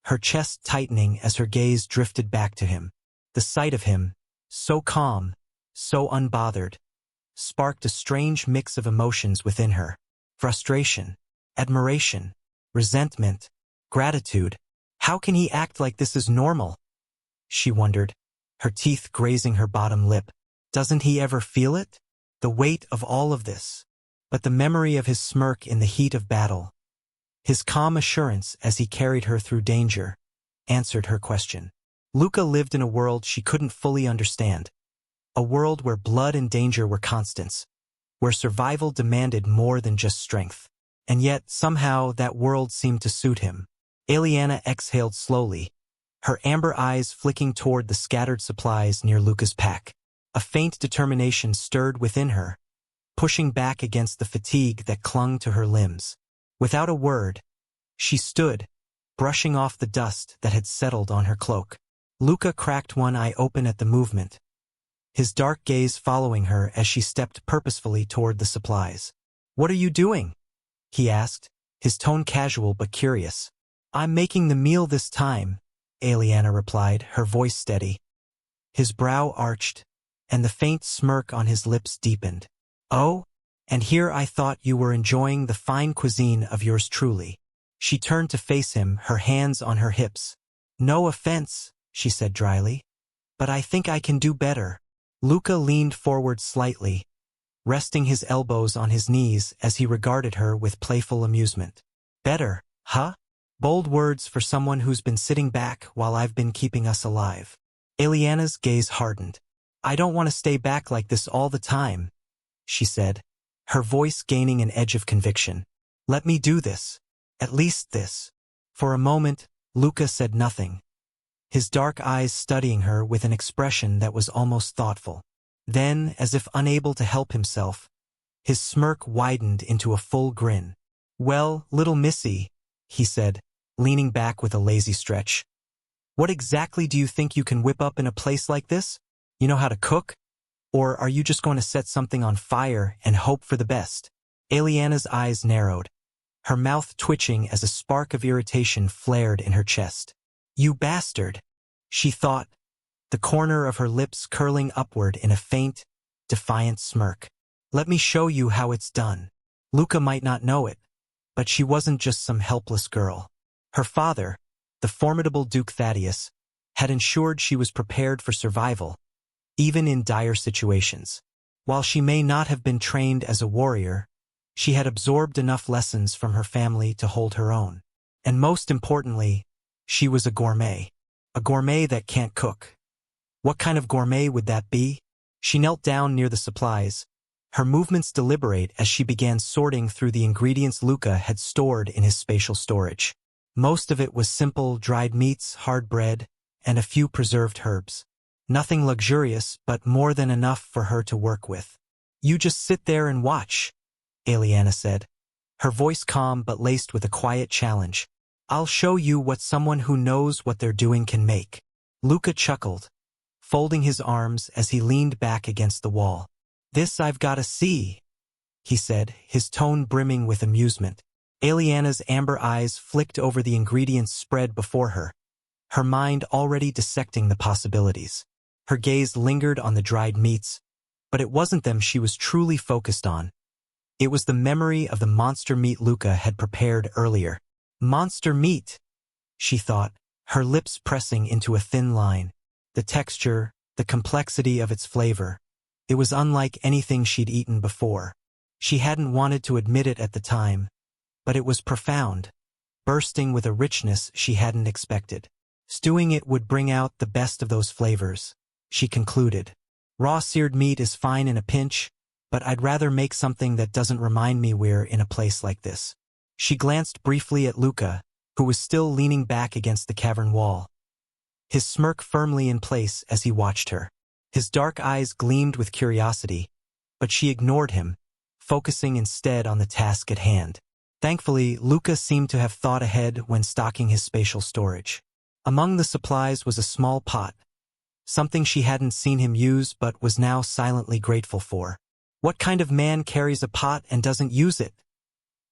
Speaker 1: her chest tightening as her gaze drifted back to him. The sight of him, so calm, so unbothered, sparked a strange mix of emotions within her. Frustration, admiration, resentment, gratitude. How can he act like this is normal? She wondered, her teeth grazing her bottom lip. Doesn't he ever feel it? The weight of all of this. But the memory of his smirk in the heat of battle, his calm assurance as he carried her through danger, answered her question. Luca lived in a world she couldn't fully understand. A world where blood and danger were constants, where survival demanded more than just strength. and yet somehow that world seemed to suit him. Eliana exhaled slowly, her amber eyes flicking toward the scattered supplies near Luca's pack. A faint determination stirred within her, pushing back against the fatigue that clung to her limbs. Without a word, she stood, brushing off the dust that had settled on her cloak. Luca cracked one eye open at the movement, his dark gaze following her as she stepped purposefully toward the supplies. "What are you doing?" he asked, his tone casual but curious. "I'm making the meal this time," Eliana replied, her voice steady. His brow arched, and the faint smirk on his lips deepened. "Oh, and here I thought you were enjoying the fine cuisine of yours truly." She turned to face him, her hands on her hips. "No offense," she said dryly, "but I think I can do better." Luca leaned forward slightly, resting his elbows on his knees as he regarded her with playful amusement. "Better, huh? Bold words for someone who's been sitting back while I've been keeping us alive." Eliana's gaze hardened. "I don't want to stay back like this all the time," she said, her voice gaining an edge of conviction. "Let me do this. At least this." For a moment, Luca said nothing, his dark eyes studying her with an expression that was almost thoughtful. Then, as if unable to help himself, his smirk widened into a full grin. "Well, little missy," he said, leaning back with a lazy stretch, "what exactly do you think you can whip up in a place like this? You know how to cook? Or are you just going to set something on fire and hope for the best?" Eliana's eyes narrowed, her mouth twitching as a spark of irritation flared in her chest. "You bastard," she thought, the corner of her lips curling upward in a faint, defiant smirk. "Let me show you how it's done." Luca might not know it, but she wasn't just some helpless girl. Her father, the formidable Duke Thaddeus, had ensured she was prepared for survival, even in dire situations. While she may not have been trained as a warrior, she had absorbed enough lessons from her family to hold her own. And most importantly, she was a gourmet that can't cook. What kind of gourmet would that be? She knelt down near the supplies, her movements deliberate as she began sorting through the ingredients Luca had stored in his spatial storage. Most of it was simple, dried meats, hard bread, and a few preserved herbs. Nothing luxurious, but more than enough for her to work with. "You just sit there and watch," Eliana said, her voice calm but laced with a quiet challenge. "I'll show you what someone who knows what they're doing can make." Luca chuckled, folding his arms as he leaned back against the wall. "This I've got to see," he said, his tone brimming with amusement. Eliana's amber eyes flicked over the ingredients spread before her mind already dissecting the possibilities. Her gaze lingered on the dried meats, but it wasn't them she was truly focused on. It was the memory of the monster meat Luca had prepared earlier. Monster meat, she thought, her lips pressing into a thin line. The texture, the complexity of its flavor. It was unlike anything she'd eaten before. She hadn't wanted to admit it at the time, but it was profound, bursting with a richness she hadn't expected. Stewing it would bring out the best of those flavors, she concluded. Raw seared meat is fine in a pinch, but I'd rather make something that doesn't remind me we're in a place like this. She glanced briefly at Luca, who was still leaning back against the cavern wall, his smirk firmly in place as he watched her. His dark eyes gleamed with curiosity, but she ignored him, focusing instead on the task at hand. Thankfully, Luca seemed to have thought ahead when stocking his spatial storage. Among the supplies was a small pot, something she hadn't seen him use but was now silently grateful for. What kind of man carries a pot and doesn't use it?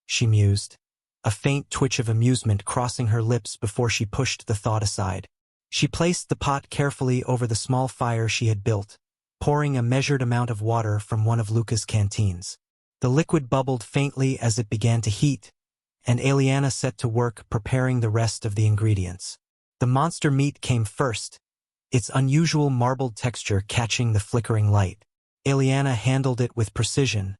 Speaker 1: She mused, a faint twitch of amusement crossing her lips before she pushed the thought aside. She placed the pot carefully over the small fire she had built, pouring a measured amount of water from one of Luca's canteens. The liquid bubbled faintly as it began to heat, and Eliana set to work preparing the rest of the ingredients. The monster meat came first, its unusual marbled texture catching the flickering light. Eliana handled it with precision,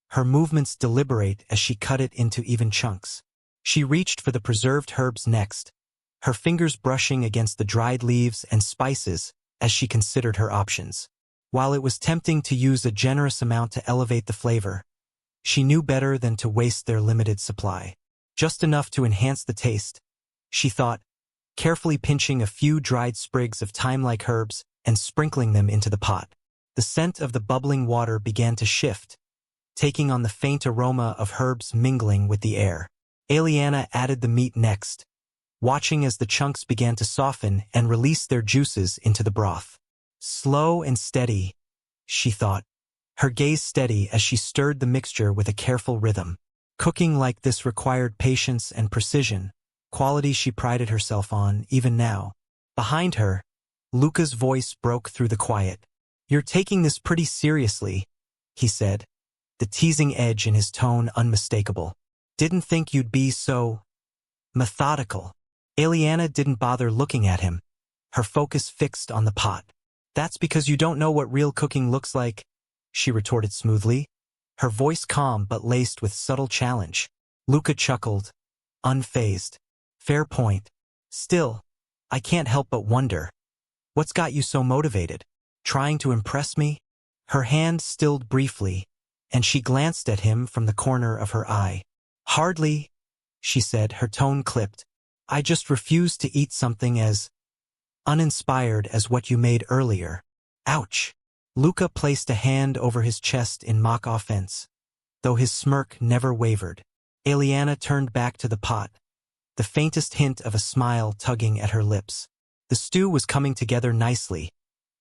Speaker 1: her movements deliberate as she cut it into even chunks. She reached for the preserved herbs next, her fingers brushing against the dried leaves and spices as she considered her options. While it was tempting to use a generous amount to elevate the flavor, She knew better than to waste their limited supply. Just enough to enhance the taste, she thought, carefully pinching a few dried sprigs of thyme-like herbs and sprinkling them into the pot. The scent of the bubbling water began to shift, taking on the faint aroma of herbs mingling with the air. Aliana added the meat next, watching as the chunks began to soften and release their juices into the broth. Slow and steady, she thought, her gaze steady as she stirred the mixture with a careful rhythm. Cooking like this required patience and precision, qualities she prided herself on even now. Behind her, Luca's voice broke through the quiet. "You're taking this pretty seriously," he said, the teasing edge in his tone unmistakable. "Didn't think you'd be so methodical." Aliana didn't bother looking at him, her focus fixed on the pot. "That's because you don't know what real cooking looks like," she retorted smoothly, her voice calm but laced with subtle challenge. Luca chuckled, unfazed. "Fair point. Still, I can't help but wonder. What's got you so motivated? Trying to impress me?" Her hand stilled briefly, and she glanced at him from the corner of her eye. "Hardly," she said, her tone clipped. "I just refuse to eat something as uninspired as what you made earlier." Ouch! Luca placed a hand over his chest in mock offense, though his smirk never wavered. Aliana turned back to the pot, the faintest hint of a smile tugging at her lips. The stew was coming together nicely,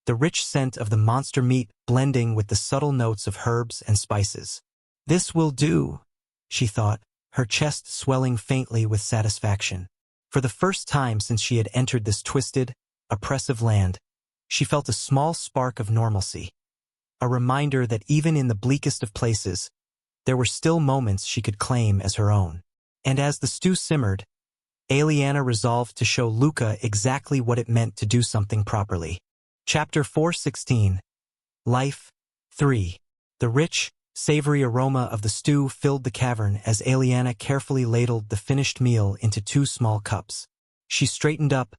Speaker 1: the rich scent of the monster meat blending with the subtle notes of herbs and spices. "This will do," she thought, her chest swelling faintly with satisfaction. For the first time since she had entered this twisted, oppressive land, she felt a small spark of normalcy, a reminder that even in the bleakest of places, there were still moments she could claim as her own. And as the stew simmered, Aliana resolved to show Luca exactly what it meant to do something properly. Chapter 416. Life 3. The rich, savory aroma of the stew filled the cavern as Aliana carefully ladled the finished meal into 2 small cups. She straightened up,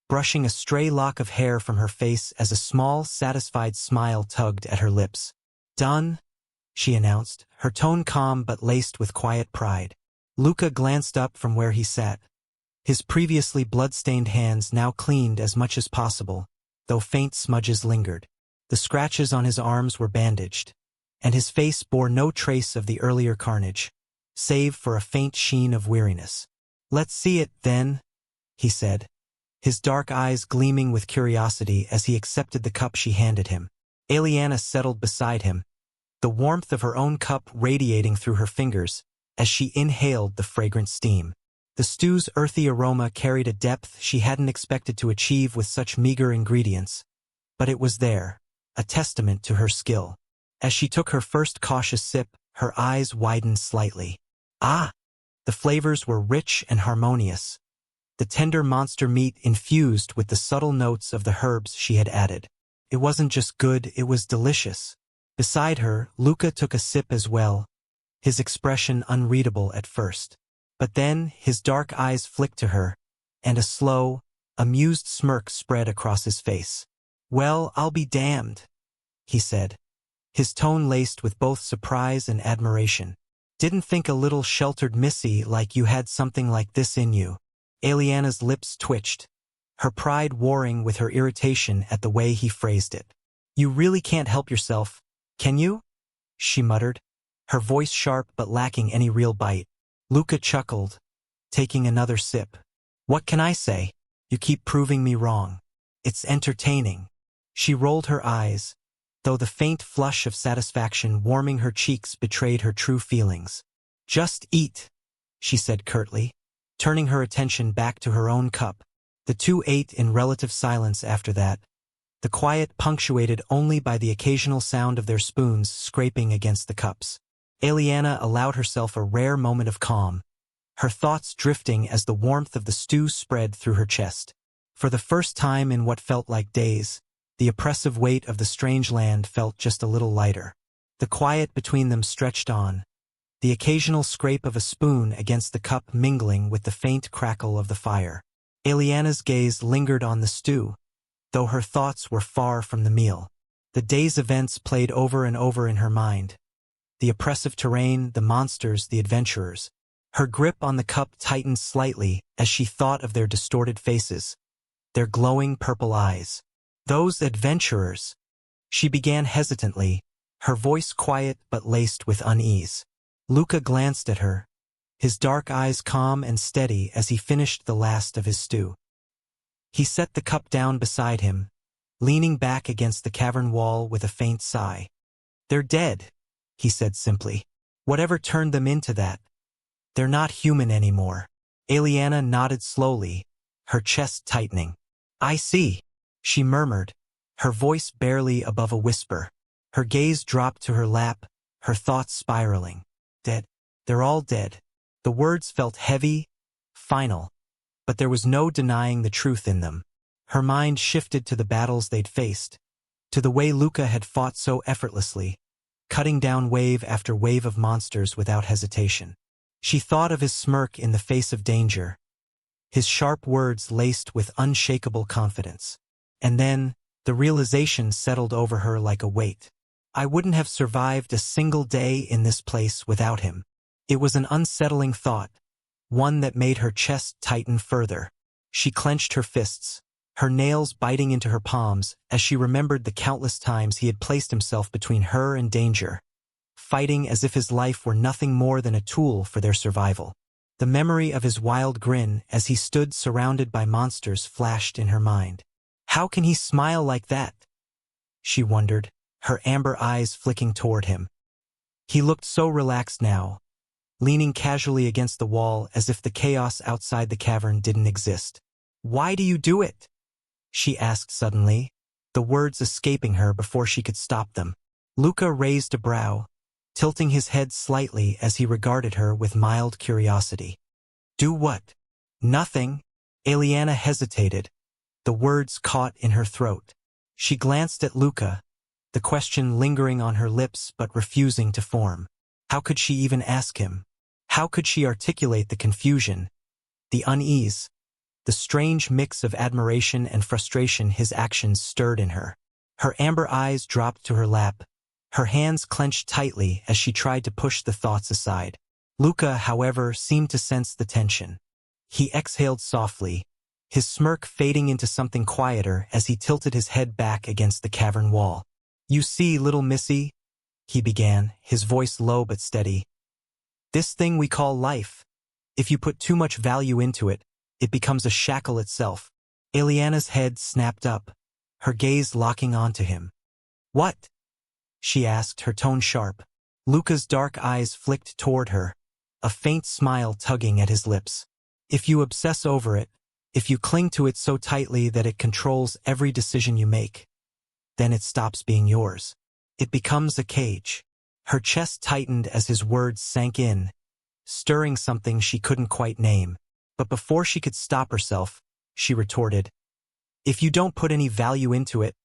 Speaker 1: brushing a stray lock of hair from her face as a small, satisfied smile tugged at her lips. "Done," she announced, her tone calm but laced with quiet pride. Luca glanced up from where he sat, his previously blood-stained hands now cleaned as much as possible, though faint smudges lingered. The scratches on his arms were bandaged, and his face bore no trace of the earlier carnage, save for a faint sheen of weariness. "Let's see it, then," he said, his dark eyes gleaming with curiosity as he accepted the cup she handed him. Aliana settled beside him, the warmth of her own cup radiating through her fingers as she inhaled the fragrant steam. The stew's earthy aroma carried a depth she hadn't expected to achieve with such meager ingredients, but it was there, a testament to her skill. As she took her first cautious sip, her eyes widened slightly. Ah! The flavors were rich and harmonious, the tender monster meat infused with the subtle notes of the herbs she had added. It wasn't just good, it was delicious. Beside her, Luca took a sip as well, his expression unreadable at first. But then his dark eyes flicked to her, and a slow, amused smirk spread across his face. "Well, I'll be damned," he said, his tone laced with both surprise and admiration. "Didn't think a little sheltered missy like you had something like this in you." Aliana's lips twitched, her pride warring with her irritation at the way he phrased it. "You really can't help yourself, can you?" she muttered, her voice sharp but lacking any real bite. Luca chuckled, taking another sip. "What can I say? You keep proving me wrong. It's entertaining." She rolled her eyes, though the faint flush of satisfaction warming her cheeks betrayed her true feelings. "Just eat," she said curtly, turning her attention back to her own cup. The two ate in relative silence after that, the quiet punctuated only by the occasional sound of their spoons scraping against the cups. Aliana allowed herself a rare moment of calm, her thoughts drifting as the warmth of the stew spread through her chest. For the first time in what felt like days, the oppressive weight of the strange land felt just a little lighter. The quiet between them stretched on, the occasional scrape of a spoon against the cup mingling with the faint crackle of the fire. Aliana's gaze lingered on the stew, though her thoughts were far from the meal. The day's events played over and over in her mind, The oppressive terrain, the monsters, the adventurers. Her grip on the cup tightened slightly as she thought of their distorted faces, their glowing purple eyes. Those adventurers. She began hesitantly, her voice quiet but laced with unease. Luca glanced at her, his dark eyes calm and steady as he finished the last of his stew. He set the cup down beside him, leaning back against the cavern wall with a faint sigh. "They're dead," he said simply. "Whatever turned them into that. They're not human anymore." Eliana nodded slowly, her chest tightening. "I see," she murmured, her voice barely above a whisper. Her gaze dropped to her lap, her thoughts spiraling. "Dead. They're all dead." The words felt heavy, final, but there was no denying the truth in them. Her mind shifted to the battles they'd faced, to the way Luca had fought so effortlessly, cutting down wave after wave of monsters without hesitation. She thought of his smirk in the face of danger, his sharp words laced with unshakable confidence. And then, the realization settled over her like a weight. I wouldn't have survived a single day in this place without him. It was an unsettling thought, one that made her chest tighten further. She clenched her fists, her nails biting into her palms as she remembered the countless times he had placed himself between her and danger, fighting as if his life were nothing more than a tool for their survival. The memory of his wild grin as he stood surrounded by monsters flashed in her mind. How can he smile like that? She wondered, her amber eyes flicking toward him. He looked so relaxed now, leaning casually against the wall as if the chaos outside the cavern didn't exist. "Why do you do it?" she asked suddenly, the words escaping her before she could stop them. Luca raised a brow, tilting his head slightly as he regarded her with mild curiosity. "Do what?" "Nothing." Eliana hesitated, the words caught in her throat. She glanced at Luca, the question lingering on her lips but refusing to form. How could she even ask him? How could she articulate the confusion, the unease, the strange mix of admiration and frustration his actions stirred in her? Her amber eyes dropped to her lap, her hands clenched tightly as she tried to push the thoughts aside. Luca, however, seemed to sense the tension. He exhaled softly, his smirk fading into something quieter as he tilted his head back against the cavern wall. "You see, little missy," he began, his voice low but steady. "This thing we call life. If you put too much value into it, it becomes a shackle itself." Eliana's head snapped up, her gaze locking onto him. "What?" she asked, her tone sharp. Luca's dark eyes flicked toward her, a faint smile tugging at his lips. "If you obsess over it, if you cling to it so tightly that it controls every decision you make, then it stops being yours. It becomes a cage." Her chest tightened as his words sank in, stirring something she couldn't quite name. But before she could stop herself, she retorted, "If you don't put any value into it,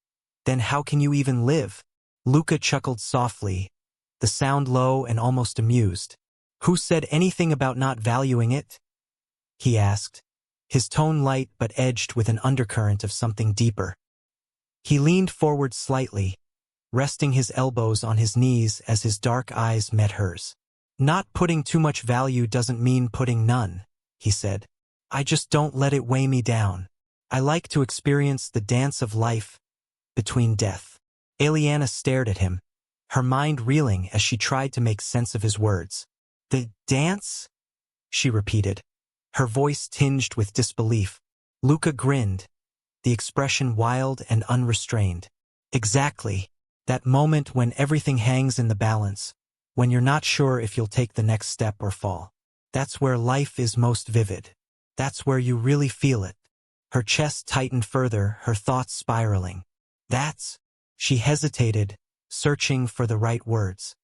Speaker 1: then how can you even live?" Luca chuckled softly, the sound low and almost amused. "Who said anything about not valuing it?" he asked, his tone light but edged with an undercurrent of something deeper. He leaned forward slightly, resting his elbows on his knees as his dark eyes met hers. "Not putting too much value doesn't mean putting none," he said. "I just don't let it weigh me down. I like to experience the dance of life between death." Eliana stared at him, her mind reeling as she tried to make sense of his words. "The dance?" she repeated, her voice tinged with disbelief. Luca grinned, the expression wild and unrestrained. "Exactly. That moment when everything hangs in the balance, when you're not sure if you'll take the next step or fall. That's where life is most vivid. That's where you really feel it." Her chest tightened further, her thoughts spiraling. "That's..." She hesitated, searching for the right words.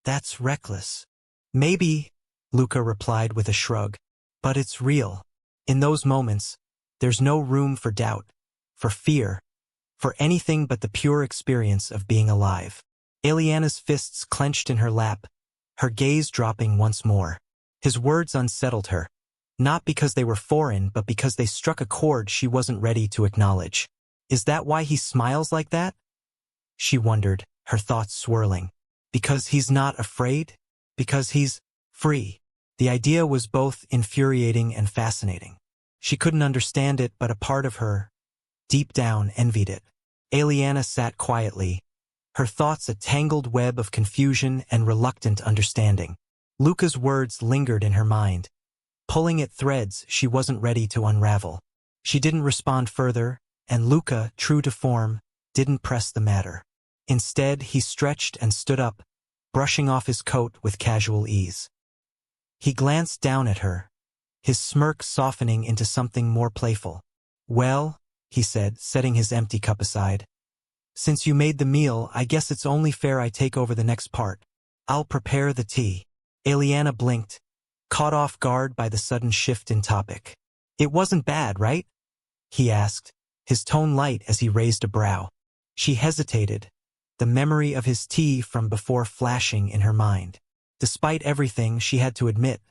Speaker 1: "That's reckless." "Maybe," Luca replied with a shrug. "But it's real. In those moments, there's no room for doubt, for fear, for anything but the pure experience of being alive." Eliana's fists clenched in her lap, her gaze dropping once more. His words unsettled her, not because they were foreign but because they struck a chord she wasn't ready to acknowledge. Is that why he smiles like that? She wondered, her thoughts swirling. Because he's not afraid? Because he's free. The idea was both infuriating and fascinating. She couldn't understand it, but a part of her, deep down, envied it. Eliana sat quietly, her thoughts a tangled web of confusion and reluctant understanding. Luca's words lingered in her mind, pulling at threads she wasn't ready to unravel. She didn't respond further, and Luca, true to form, didn't press the matter. Instead, he stretched and stood up, brushing off his coat with casual ease. He glanced down at her, his smirk softening into something more playful. "Well," he said, setting his empty cup aside, "since you made the meal, I guess it's only fair I take over the next part. I'll prepare the tea." Eliana blinked, caught off guard by the sudden shift in topic. "It wasn't bad, right?" he asked, his tone light as he raised a brow. She hesitated, the memory of his tea from before flashing in her mind. Despite everything, she had to admit,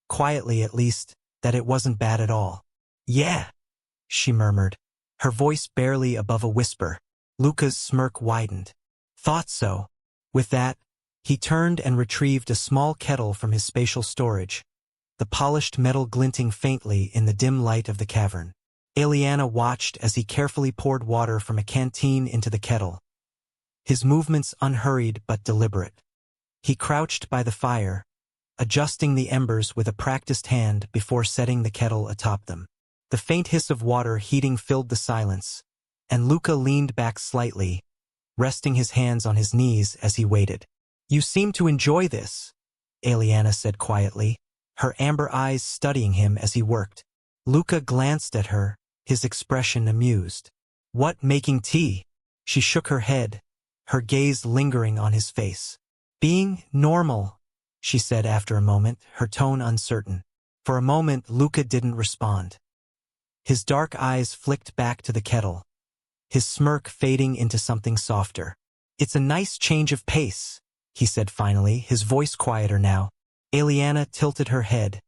Speaker 1: quietly at least, that it wasn't bad at all. "Yeah," she murmured, her voice barely above a whisper. Luca's smirk widened. "Thought so." With that, he turned and retrieved a small kettle from his spatial storage, the polished metal glinting faintly in the dim light of the cavern. Eliana watched as he carefully poured water from a canteen into the kettle, his movements unhurried but deliberate. He crouched by the fire, adjusting the embers with a practiced hand before setting the kettle atop them. The faint hiss of water heating filled the silence, and Luca leaned back slightly, resting his hands on his knees as he waited. "You seem to enjoy this," Eliana said quietly, her amber eyes studying him as he worked. Luca glanced at her, his expression amused. "What, making tea?" She shook her head, her gaze lingering on his face. "Being normal," she said after a moment, her tone uncertain. For a moment, Luca didn't respond. His dark eyes flicked back to the kettle, his smirk fading into something softer. "It's a nice change of pace," he said finally, his voice quieter now. Eliana tilted her head,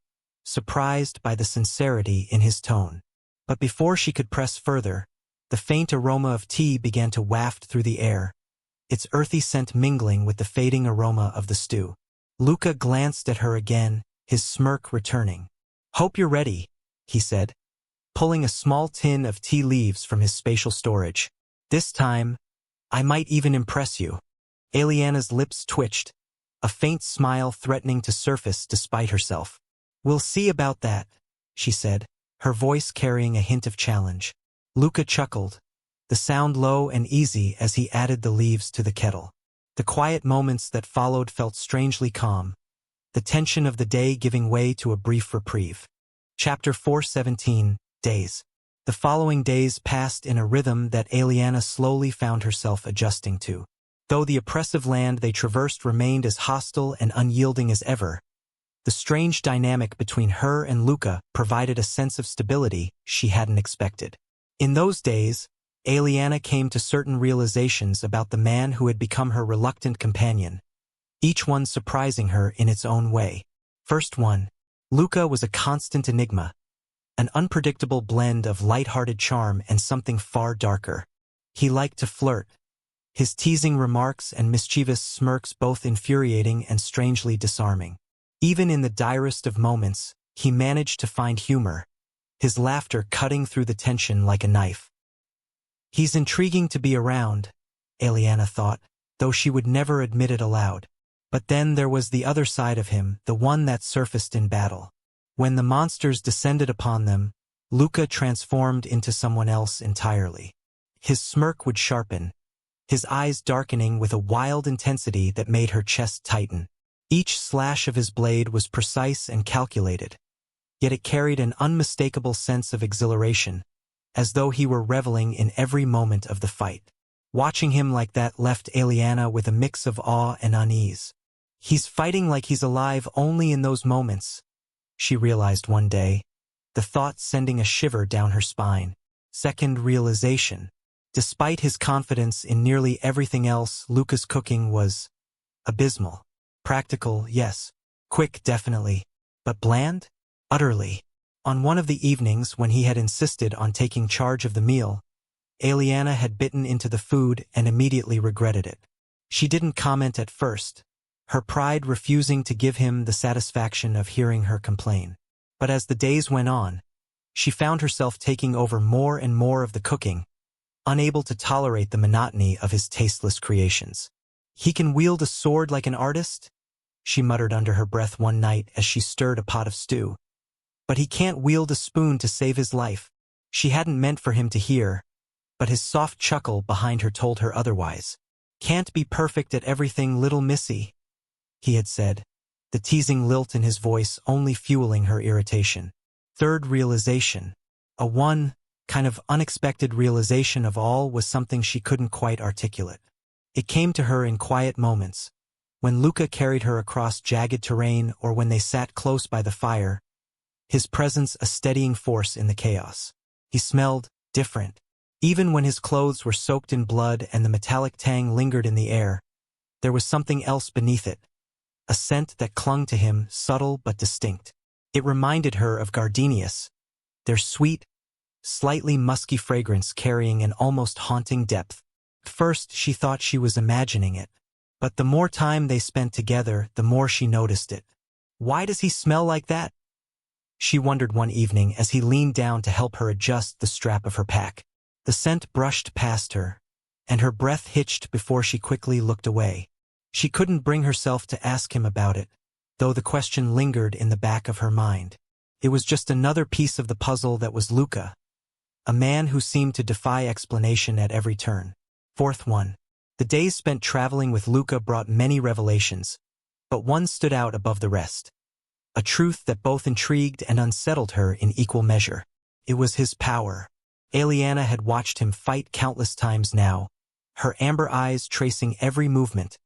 Speaker 1: surprised by the sincerity in his tone. But before she could press further, the faint aroma of tea began to waft through the air, its earthy scent mingling with the fading aroma of the stew. Luca glanced at her again, his smirk returning. "Hope you're ready," he said, pulling a small tin of tea leaves from his spatial storage. "This time, I might even impress you." Eliana's lips twitched, a faint smile threatening to surface despite herself. "We'll see about that," she said, her voice carrying a hint of challenge. Luca chuckled, the sound low and easy as he added the leaves to the kettle. The quiet moments that followed felt strangely calm, the tension of the day giving way to a brief reprieve. Chapter 417, Days. The following days passed in a rhythm that Eliana slowly found herself adjusting to. Though the oppressive land they traversed remained as hostile and unyielding as ever, the strange dynamic between her and Luca provided a sense of stability she hadn't expected. In those days, Eliana came to certain realizations about the man who had become her reluctant companion, each one surprising her in its own way. First one, Luca was a constant enigma, an unpredictable blend of light-hearted charm and something far darker. He liked to flirt, his teasing remarks and mischievous smirks both infuriating and strangely disarming. Even in the direst of moments, he managed to find humor, his laughter cutting through the tension like a knife. "He's intriguing to be around," Eliana thought, though she would never admit it aloud. But then there was the other side of him, the one that surfaced in battle. When the monsters descended upon them, Luca transformed into someone else entirely. His smirk would sharpen, his eyes darkening with a wild intensity that made her chest tighten. Each slash of his blade was precise and calculated, yet it carried an unmistakable sense of exhilaration, as though he were reveling in every moment of the fight. Watching him like that left Eliana with a mix of awe and unease. "He's fighting like he's alive only in those moments," she realized one day, the thought sending a shiver down her spine. Second realization. Despite his confidence in nearly everything else, Luca's cooking was abysmal. Practical, yes. Quick, definitely. But bland? Utterly. On one of the evenings when he had insisted on taking charge of the meal, Eliana had bitten into the food and immediately regretted it. She didn't comment at first, her pride refusing to give him the satisfaction of hearing her complain. But as the days went on, she found herself taking over more and more of the cooking, unable to tolerate the monotony of his tasteless creations. "He can wield a sword like an artist?" she muttered under her breath one night as she stirred a pot of stew. "But he can't wield a spoon to save his life." She hadn't meant for him to hear, but his soft chuckle behind her told her otherwise. "Can't be perfect at everything, little missy," he had said, the teasing lilt in his voice only fueling her irritation. Third realization. A one, kind of unexpected realization of all was something she couldn't quite articulate. It came to her in quiet moments, when Luca carried her across jagged terrain or when they sat close by the fire, his presence a steadying force in the chaos. He smelled different. Even when his clothes were soaked in blood and the metallic tang lingered in the air, there was something else beneath it, a scent that clung to him, subtle but distinct. It reminded her of gardenias, their sweet, slightly musky fragrance carrying an almost haunting depth. At first she thought she was imagining it, but the more time they spent together, the more she noticed it. "Why does he smell like that?" she wondered one evening as he leaned down to help her adjust the strap of her pack. The scent brushed past her, and her breath hitched before she quickly looked away. She couldn't bring herself to ask him about it, though the question lingered in the back of her mind. It was just another piece of the puzzle that was Luca, a man who seemed to defy explanation at every turn. Fourth one. The days spent traveling with Luca brought many revelations, but one stood out above the rest. A truth that both intrigued and unsettled her in equal measure. It was his power. Eliana had watched him fight countless times now, her amber eyes tracing every movement,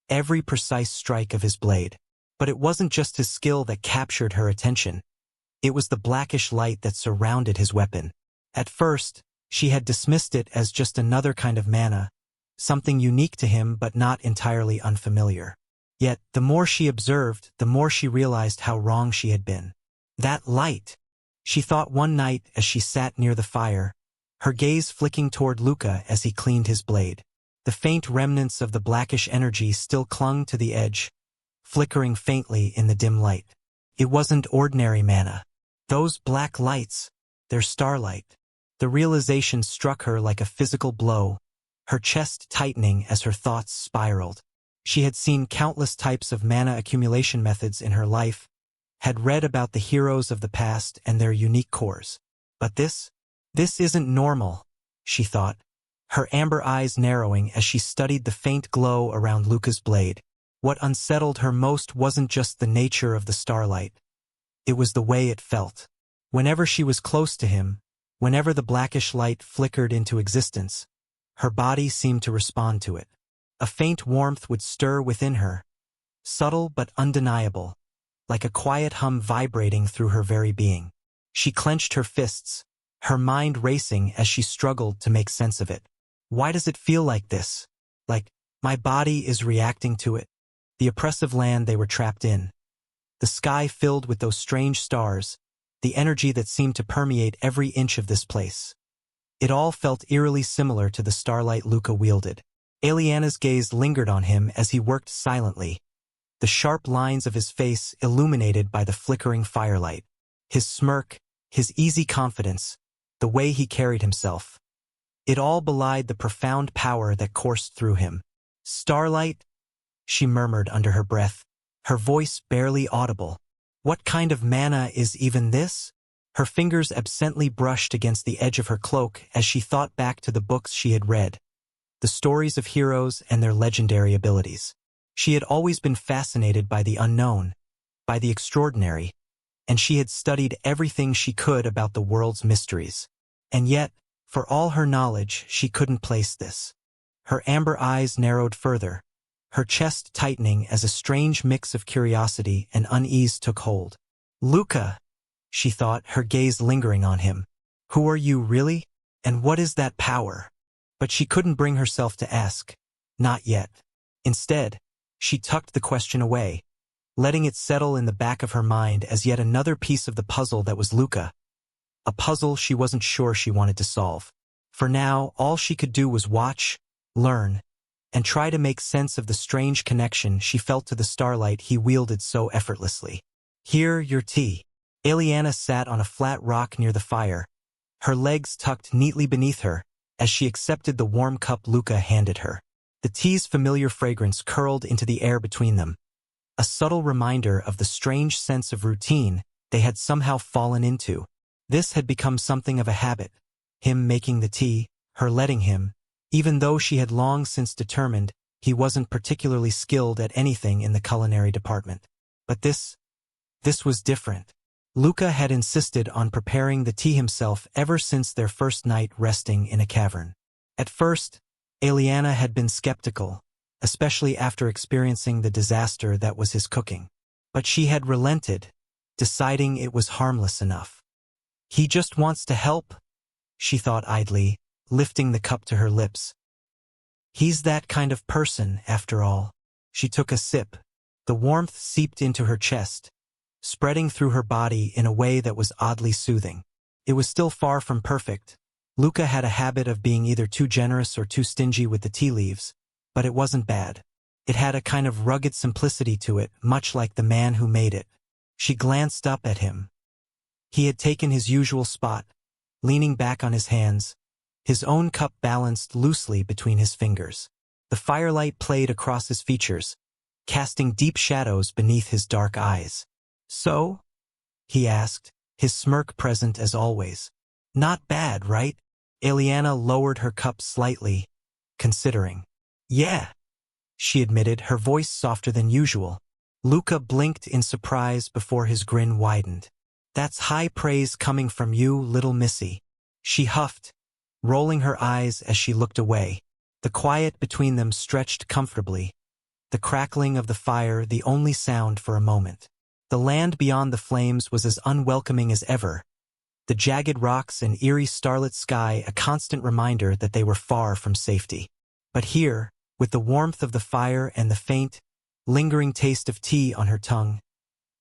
Speaker 1: every precise strike of his blade. But it wasn't just his skill that captured her attention. It was the blackish light that surrounded his weapon. At first, she had dismissed it as just another kind of mana, something unique to him but not entirely unfamiliar. Yet, the more she observed, the more she realized how wrong she had been. That light, she thought one night as she sat near the fire, her gaze flicking toward Luca as he cleaned his blade. The faint remnants of the blackish energy still clung to the edge, flickering faintly in the dim light. It wasn't ordinary mana. Those black lights, their starlight. The realization struck her like a physical blow, her chest tightening as her thoughts spiraled. She had seen countless types of mana accumulation methods in her life, had read about the heroes of the past and their unique cores. But this isn't normal, she thought, her amber eyes narrowing as she studied the faint glow around Luca's blade. What unsettled her most wasn't just the nature of the starlight. It was the way it felt. Whenever she was close to him, whenever the blackish light flickered into existence, her body seemed to respond to it. A faint warmth would stir within her, subtle but undeniable, like a quiet hum vibrating through her very being. She clenched her fists, her mind racing as she struggled to make sense of it. Why does it feel like this? Like my body is reacting to it? The oppressive land they were trapped in. The sky filled with those strange stars, the energy that seemed to permeate every inch of this place. It all felt eerily similar to the starlight Luca wielded. Eliana's gaze lingered on him as he worked silently, the sharp lines of his face illuminated by the flickering firelight. His smirk, his easy confidence, the way he carried himself. It all belied the profound power that coursed through him. "Starlight?" she murmured under her breath, her voice barely audible. "What kind of mana is even this?" Her fingers absently brushed against the edge of her cloak as she thought back to the books she had read, the stories of heroes and their legendary abilities. She had always been fascinated by the unknown, by the extraordinary, and she had studied everything she could about the world's mysteries. And yet, for all her knowledge, she couldn't place this. Her amber eyes narrowed further, her chest tightening as a strange mix of curiosity and unease took hold. "Luca," she thought, her gaze lingering on him. "Who are you, really? And what is that power?" But she couldn't bring herself to ask. Not yet. Instead, she tucked the question away, letting it settle in the back of her mind as yet another piece of the puzzle that was Luca. A puzzle she wasn't sure she wanted to solve. For now, all she could do was watch, learn, and try to make sense of the strange connection she felt to the starlight he wielded so effortlessly. "Here, your tea." Eliana sat on a flat rock near the fire, her legs tucked neatly beneath her, as she accepted the warm cup Luca handed her. The tea's familiar fragrance curled into the air between them, a subtle reminder of the strange sense of routine they had somehow fallen into. This had become something of a habit, him making the tea, her letting him, even though she had long since determined he wasn't particularly skilled at anything in the culinary department. But this was different. Luca had insisted on preparing the tea himself ever since their first night resting in a cavern. At first, Eliana had been skeptical, especially after experiencing the disaster that was his cooking. But she had relented, deciding it was harmless enough. "He just wants to help," she thought idly, lifting the cup to her lips. "He's that kind of person, after all." She took a sip. The warmth seeped into her chest, spreading through her body in a way that was oddly soothing. It was still far from perfect. Luca had a habit of being either too generous or too stingy with the tea leaves, but it wasn't bad. It had a kind of rugged simplicity to it, much like the man who made it. She glanced up at him. He had taken his usual spot, leaning back on his hands, his own cup balanced loosely between his fingers. The firelight played across his features, casting deep shadows beneath his dark eyes. "So?" he asked, his smirk present as always. "Not bad, right?" Eliana lowered her cup slightly, considering. "Yeah," she admitted, her voice softer than usual. Luca blinked in surprise before his grin widened. "That's high praise coming from you, little missy," she huffed, rolling her eyes as she looked away. The quiet between them stretched comfortably, the crackling of the fire the only sound for a moment. The land beyond the flames was as unwelcoming as ever, the jagged rocks and eerie starlit sky a constant reminder that they were far from safety. But here, with the warmth of the fire and the faint, lingering taste of tea on her tongue,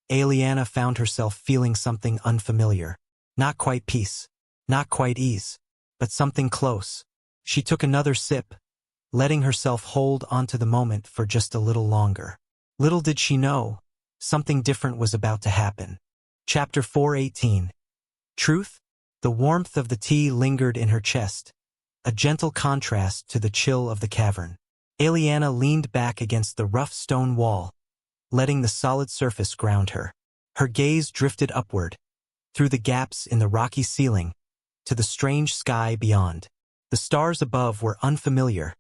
Speaker 1: Eliana found herself feeling something unfamiliar. Not quite peace, not quite ease, but something close. She took another sip, letting herself hold onto the moment for just a little longer. Little did she know, something different was about to happen. Chapter 4:18. Truth? The warmth of the tea lingered in her chest, a gentle contrast to the chill of the cavern. Eliana leaned back against the rough stone wall, letting the solid surface ground her. Her gaze drifted upward, through the gaps in the rocky ceiling, to the strange sky beyond. The stars above were unfamiliar,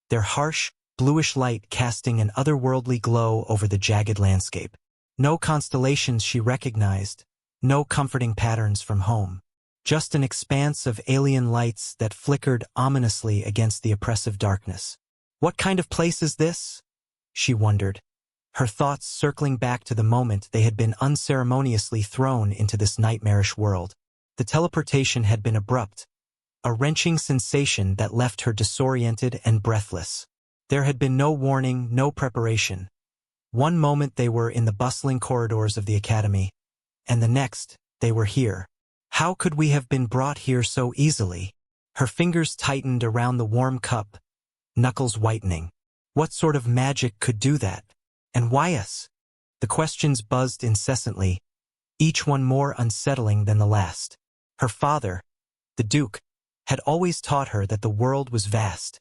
Speaker 1: their harsh, bluish light casting an otherworldly glow over the jagged landscape. No constellations she recognized, no comforting patterns from home. Just an expanse of alien lights that flickered ominously against the oppressive darkness. What kind of place is this? She wondered, her thoughts circling back to the moment they had been unceremoniously thrown into this nightmarish world. The teleportation had been abrupt, a wrenching sensation that left her disoriented and breathless. There had been no warning, no preparation. One moment they were in the bustling corridors of the academy, and the next, they were here. How could we have been brought here so easily? Her fingers tightened around the warm cup, knuckles whitening. What sort of magic could do that? And why us? The questions buzzed incessantly, each one more unsettling than the last. Her father, the Duke, had always taught her that the world was vast,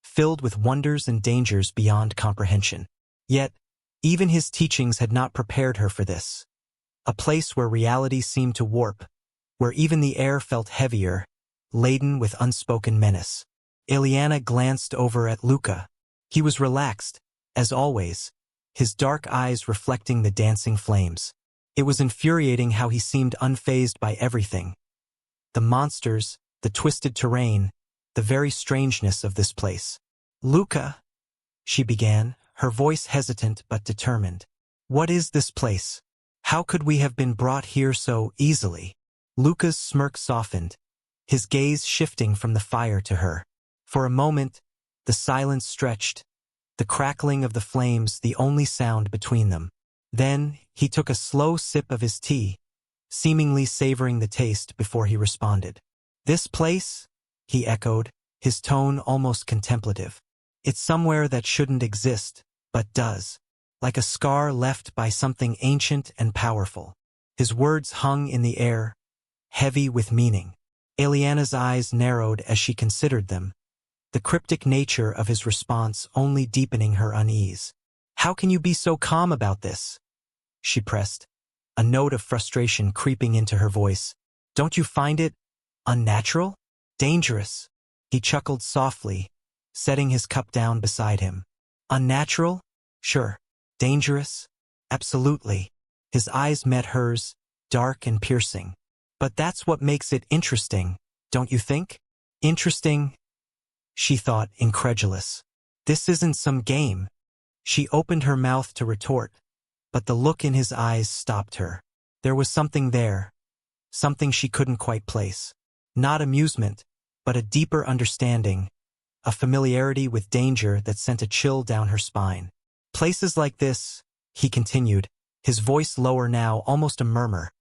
Speaker 1: filled with wonders and dangers beyond comprehension. Yet, even his teachings had not prepared her for this. A place where reality seemed to warp, where even the air felt heavier, laden with unspoken menace. Eliana glanced over at Luca. He was relaxed, as always, his dark eyes reflecting the dancing flames. It was infuriating how he seemed unfazed by everything. The monsters, the twisted terrain, the very strangeness of this place. "Luca," she began, her voice hesitant but determined. "What is this place? How could we have been brought here so easily?" Luca's smirk softened, his gaze shifting from the fire to her. For a moment, the silence stretched, the crackling of the flames the only sound between them. Then, he took a slow sip of his tea, seemingly savoring the taste before he responded. "This place?" he echoed, his tone almost contemplative. It's somewhere that shouldn't exist, but does. Like a scar left by something ancient and powerful. His words hung in the air, heavy with meaning. Eliana's eyes narrowed as she considered them, the cryptic nature of his response only deepening her unease. "How can you be so calm about this?" she pressed, a note of frustration creeping into her voice. "Don't you find it unnatural? Dangerous?" He chuckled softly, setting his cup down beside him. "Unnatural? Sure. Dangerous? Absolutely." His eyes met hers, dark and piercing. "But that's what makes it interesting, don't you think?" "Interesting?" she thought, incredulous. "This isn't some game." She opened her mouth to retort, but the look in his eyes stopped her. There was something there, something she couldn't quite place. Not amusement, but a deeper understanding, a familiarity with danger that sent a chill down her spine. "Places like this," he continued, his voice lower now, almost a murmur,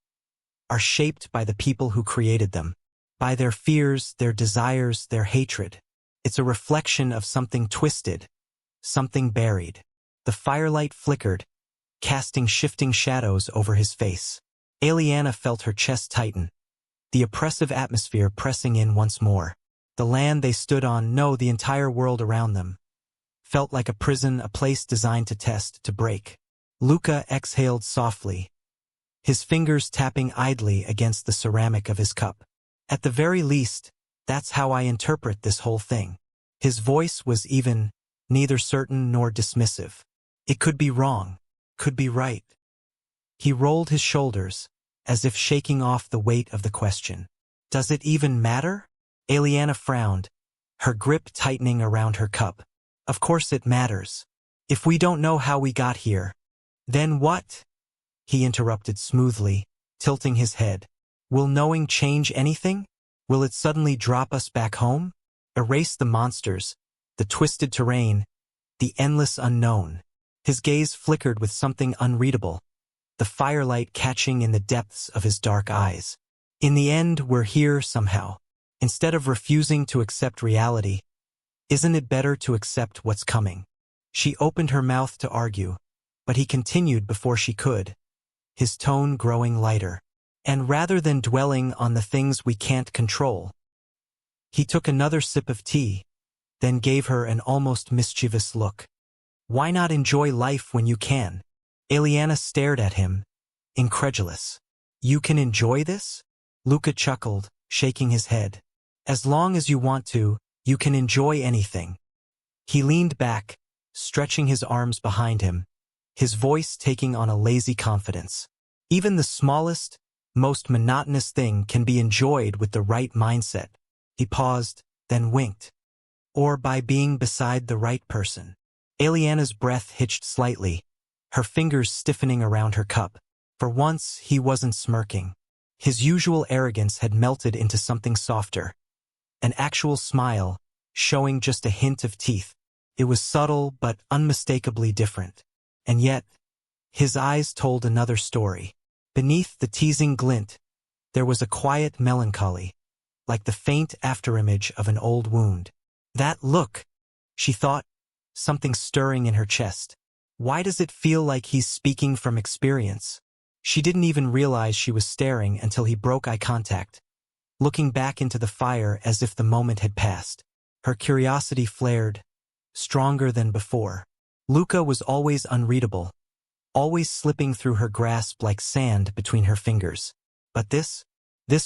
Speaker 1: "are shaped by the people who created them, by their fears, their desires, their hatred. It's a reflection of something twisted, something buried." The firelight flickered, casting shifting shadows over his face. Eliana felt her chest tighten, the oppressive atmosphere pressing in once more. The land they stood on, no, the entire world around them, felt like a prison, a place designed to test, to break. Luca exhaled softly, his fingers tapping idly against the ceramic of his cup. "At the very least, that's how I interpret this whole thing." His voice was even, neither certain nor dismissive. "It could be wrong, could be right." He rolled his shoulders, as if shaking off the weight of the question. "Does it even matter?" Eliana frowned, her grip tightening around her cup. "Of course it matters. If we don't know how we got here, then what?" He interrupted smoothly, tilting his head. "Will knowing change anything? Will it suddenly drop us back home? Erase the monsters, the twisted terrain, the endless unknown?" His gaze flickered with something unreadable, the firelight catching in the depths of his dark eyes. "In the end, we're here somehow. Instead of refusing to accept reality, isn't it better to accept what's coming?" She opened her mouth to argue, but he continued before she could, his tone growing lighter. "And rather than dwelling on the things we can't control." He took another sip of tea, then gave her an almost mischievous look. "Why not enjoy life when you can?" Eliana stared at him, incredulous. "You can enjoy this?" Luca chuckled, shaking his head. "As long as you want to, you can enjoy anything." He leaned back, stretching his arms behind him, his voice taking on a lazy confidence. "Even the smallest, most monotonous thing can be enjoyed with the right mindset." He paused, then winked. "Or by being beside the right person." Eliana's breath hitched slightly, her fingers stiffening around her cup. For once, he wasn't smirking. His usual arrogance had melted into something softer. An actual smile, showing just a hint of teeth. It was subtle but unmistakably different. And yet, his eyes told another story. Beneath the teasing glint, there was a quiet melancholy, like the faint afterimage of an old wound. "That look," she thought, something stirring in her chest. "Why does it feel like he's speaking from experience?" She didn't even realize she was staring until he broke eye contact, looking back into the fire as if the moment had passed. Her curiosity flared, stronger than before. Luca was always unreadable, always slipping through her grasp like sand between her fingers. But this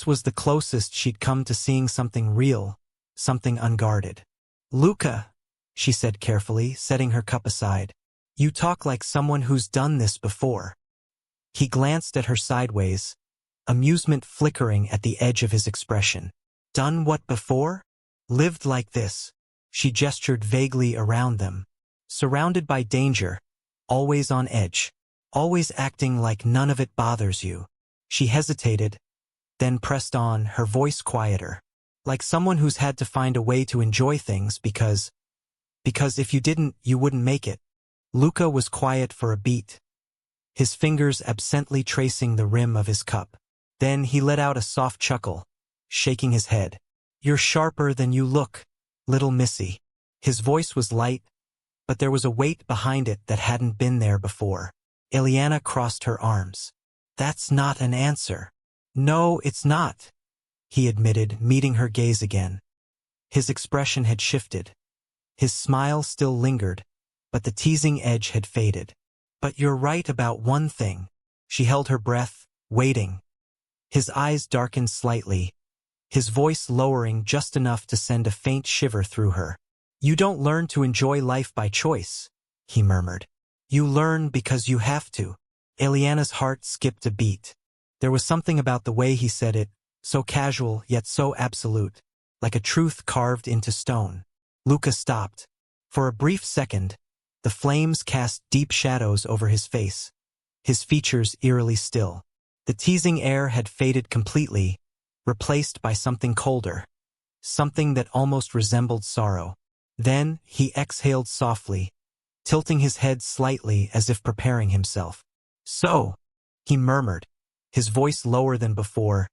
Speaker 1: was the closest she'd come to seeing something real, something unguarded. "Luca," she said carefully, setting her cup aside, "you talk like someone who's done this before." He glanced at her sideways, amusement flickering at the edge of his expression. "Done what before?" "Lived like this." She gestured vaguely around them. "Surrounded by danger, always on edge, always acting like none of it bothers you." She hesitated, then pressed on, her voice quieter. "Like someone who's had to find a way to enjoy things because if you didn't, you wouldn't make it." Luca was quiet for a beat, his fingers absently tracing the rim of his cup. Then he let out a soft chuckle, shaking his head. "You're sharper than you look, little missy." His voice was light, but there was a weight behind it that hadn't been there before. Ileana crossed her arms. That's not an answer. No, it's not, he admitted, meeting her gaze again. His expression had shifted. His smile still lingered, but the teasing edge had faded. But you're right about one thing. She held her breath, waiting. His eyes darkened slightly, his voice lowering just enough to send a faint shiver through her. You don't learn to enjoy life by choice, he murmured. You learn because you have to. Ileana's heart skipped a beat. There was something about the way he said it, so casual yet so absolute, like a truth carved into stone. Luca stopped. For a brief second, the flames cast deep shadows over his face, his features eerily still. The teasing air had faded completely, replaced by something colder, something that almost resembled sorrow. Then he exhaled softly, tilting his head slightly as if preparing himself. So, he murmured, his voice lower than before,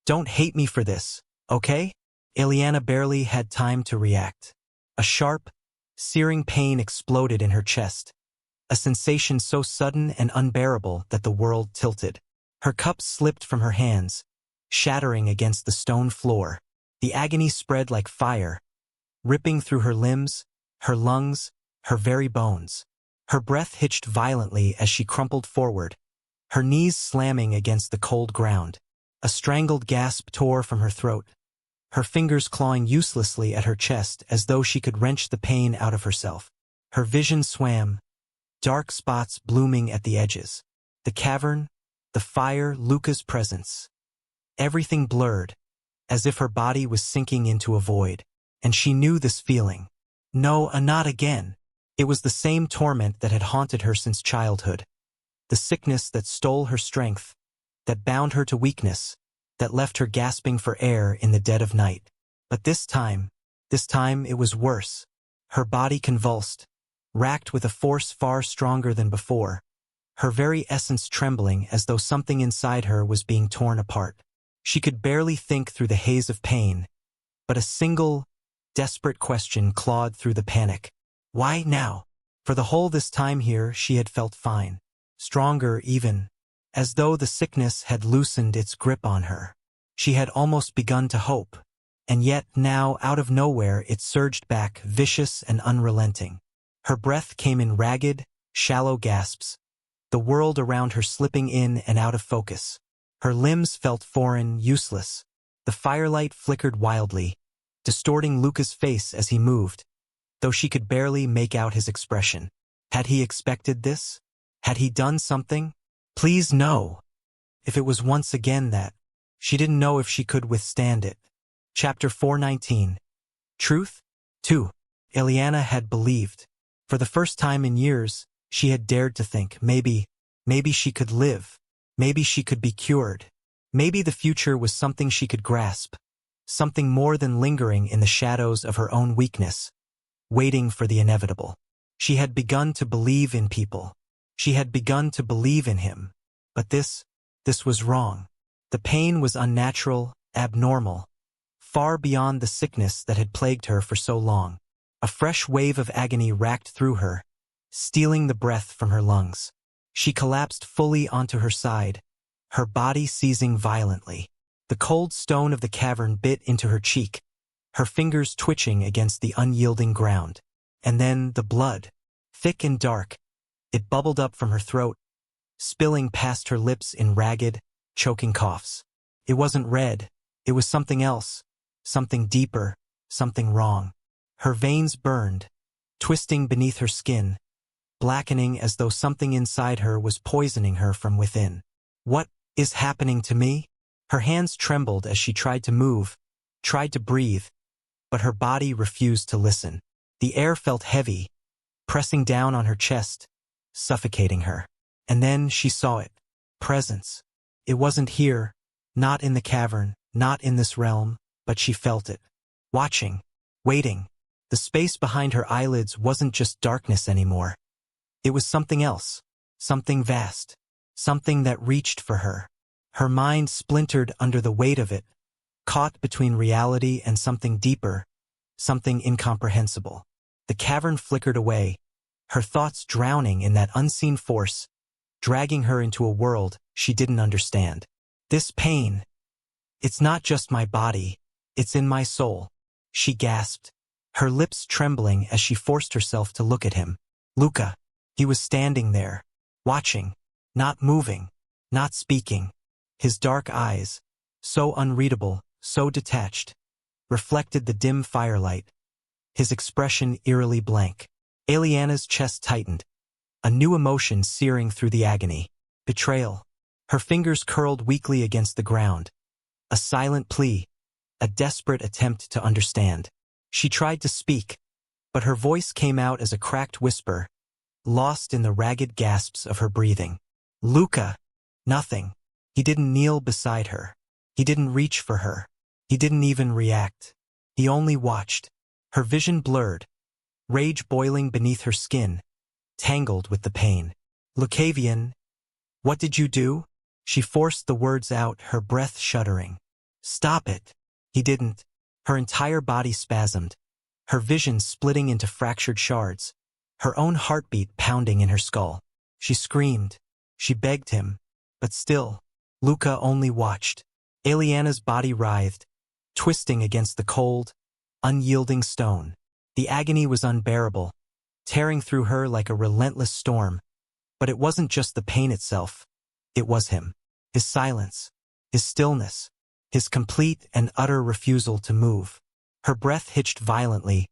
Speaker 1: don't hate me for this, okay? Ileana barely had time to react. A sharp, searing pain exploded in her chest, a sensation so sudden and unbearable that the world tilted. Her cup slipped from her hands, shattering against the stone floor. The agony spread like fire, ripping through her limbs, her lungs, her very bones. Her breath hitched violently as she crumpled forward, her knees slamming against the cold ground. A strangled gasp tore from her throat, her fingers clawing uselessly at her chest as though she could wrench the pain out of herself. Her vision swam, dark spots blooming at the edges. The cavern, the fire, Luca's presence. Everything blurred, as if her body was sinking into a void. And she knew this feeling. No, not again. It was the same torment that had haunted her since childhood. The sickness that stole her strength, that bound her to weakness, that left her gasping for air in the dead of night. But this time it was worse. Her body convulsed, racked with a force far stronger than before, her very essence trembling as though something inside her was being torn apart. She could barely think through the haze of pain, but a single, desperate question clawed through the panic. Why now? For the whole this time here she had felt fine, stronger even, as though the sickness had loosened its grip on her. She had almost begun to hope, and yet now out of nowhere it surged back, vicious and unrelenting. Her breath came in ragged, shallow gasps, the world around her slipping in and out of focus. Her limbs felt foreign, useless. The firelight flickered wildly, distorting Luca's face as he moved, though she could barely make out his expression. Had he expected this? Had he done something? Please no. If it was once again that, she didn't know if she could withstand it. Chapter 419. Truth? 2. Ileana had believed. For the first time in years, she had dared to think, maybe she could live. Maybe she could be cured. Maybe the future was something she could grasp. Something more than lingering in the shadows of her own weakness, waiting for the inevitable. She had begun to believe in people. She had begun to believe in him. But this was wrong. The pain was unnatural, abnormal, far beyond the sickness that had plagued her for so long. A fresh wave of agony racked through her, stealing the breath from her lungs. She collapsed fully onto her side, her body seizing violently. The cold stone of the cavern bit into her cheek, her fingers twitching against the unyielding ground. And then the blood, thick and dark, it bubbled up from her throat, spilling past her lips in ragged, choking coughs. It wasn't red, it was something else, something deeper, something wrong. Her veins burned, twisting beneath her skin, blackening as though something inside her was poisoning her from within. What is happening to me? Her hands trembled as she tried to move, tried to breathe, but her body refused to listen. The air felt heavy, pressing down on her chest, suffocating her. And then she saw it. Presence. It wasn't here, not in the cavern, not in this realm, but she felt it. Watching, waiting. The space behind her eyelids wasn't just darkness anymore. It was something else, something vast, something that reached for her. Her mind splintered under the weight of it, caught between reality and something deeper, something incomprehensible. The cavern flickered away, her thoughts drowning in that unseen force, dragging her into a world she didn't understand. This pain, it's not just my body, it's in my soul, she gasped, her lips trembling as she forced herself to look at him. Luca. He was standing there, watching, not moving, not speaking. His dark eyes, so unreadable, so detached, reflected the dim firelight, his expression eerily blank. Eliana's chest tightened, a new emotion searing through the agony. Betrayal. Her fingers curled weakly against the ground. A silent plea, a desperate attempt to understand. She tried to speak, but her voice came out as a cracked whisper, lost in the ragged gasps of her breathing. Luca. Nothing. He didn't kneel beside her. He didn't reach for her. He didn't even react. He only watched. Her vision blurred, rage boiling beneath her skin, tangled with the pain. Lucavion, what did you do? She forced the words out, her breath shuddering. Stop it. He didn't. Her entire body spasmed, her vision splitting into fractured shards, her own heartbeat pounding in her skull. She screamed. She begged him. But still, Luca only watched. Eliana's body writhed, twisting against the cold, unyielding stone. The agony was unbearable, tearing through her like a relentless storm. But it wasn't just the pain itself. It was him. His silence. His stillness. His complete and utter refusal to move. Her breath hitched violently,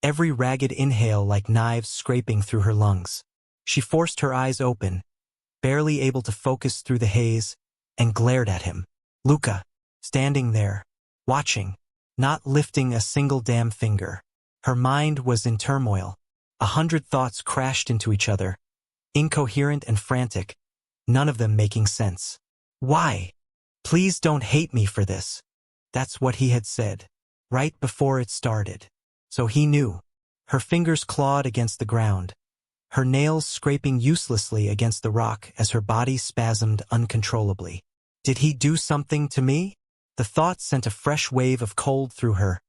Speaker 1: every ragged inhale like knives scraping through her lungs. She forced her eyes open, barely able to focus through the haze, and glared at him. Luca, standing there, watching, not lifting a single damn finger. Her mind was in turmoil. 100 thoughts crashed into each other, incoherent and frantic, none of them making sense. Why? Please don't hate me for this. That's what he had said, right before it started. So he knew. Her fingers clawed against the ground, her nails scraping uselessly against the rock as her body spasmed uncontrollably. Did he do something to me? The thought sent a fresh wave of cold through her,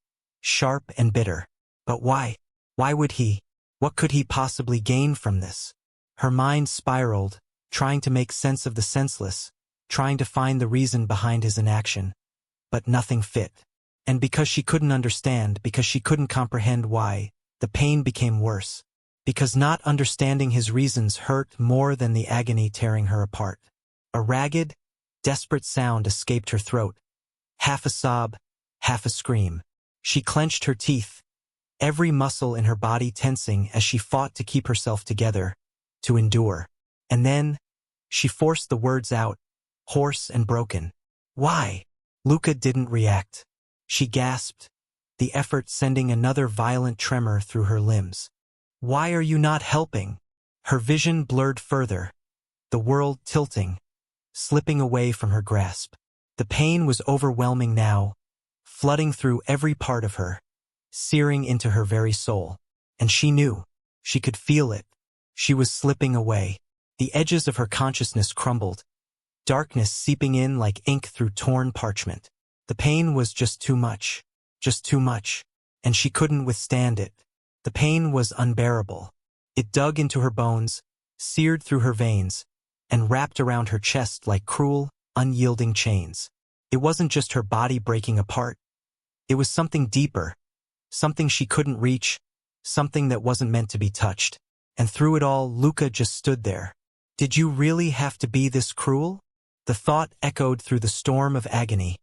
Speaker 1: sharp and bitter. But why? Why would he? What could he possibly gain from this? Her mind spiraled, trying to make sense of the senseless, trying to find the reason behind his inaction. But nothing fit. And because she couldn't understand, because she couldn't comprehend why, the pain became worse. Because not understanding his reasons hurt more than the agony tearing her apart. A ragged, desperate sound escaped her throat. Half a sob, half a scream. She clenched her teeth, every muscle in her body tensing as she fought to keep herself together, to endure. And then, she forced the words out, hoarse and broken. Why? Luca didn't react. She gasped, the effort sending another violent tremor through her limbs. Why are you not helping? Her vision blurred further, the world tilting, slipping away from her grasp. The pain was overwhelming now, flooding through every part of her, searing into her very soul. And she knew. She could feel it. She was slipping away. The edges of her consciousness crumbled, darkness seeping in like ink through torn parchment. The pain was just too much, and she couldn't withstand it. The pain was unbearable. It dug into her bones, seared through her veins, and wrapped around her chest like cruel, unyielding chains. It wasn't just her body breaking apart. It was something deeper, something she couldn't reach, something that wasn't meant to be touched. And through it all, Luca just stood there. Did you really have to be this cruel? The thought echoed through the storm of agony,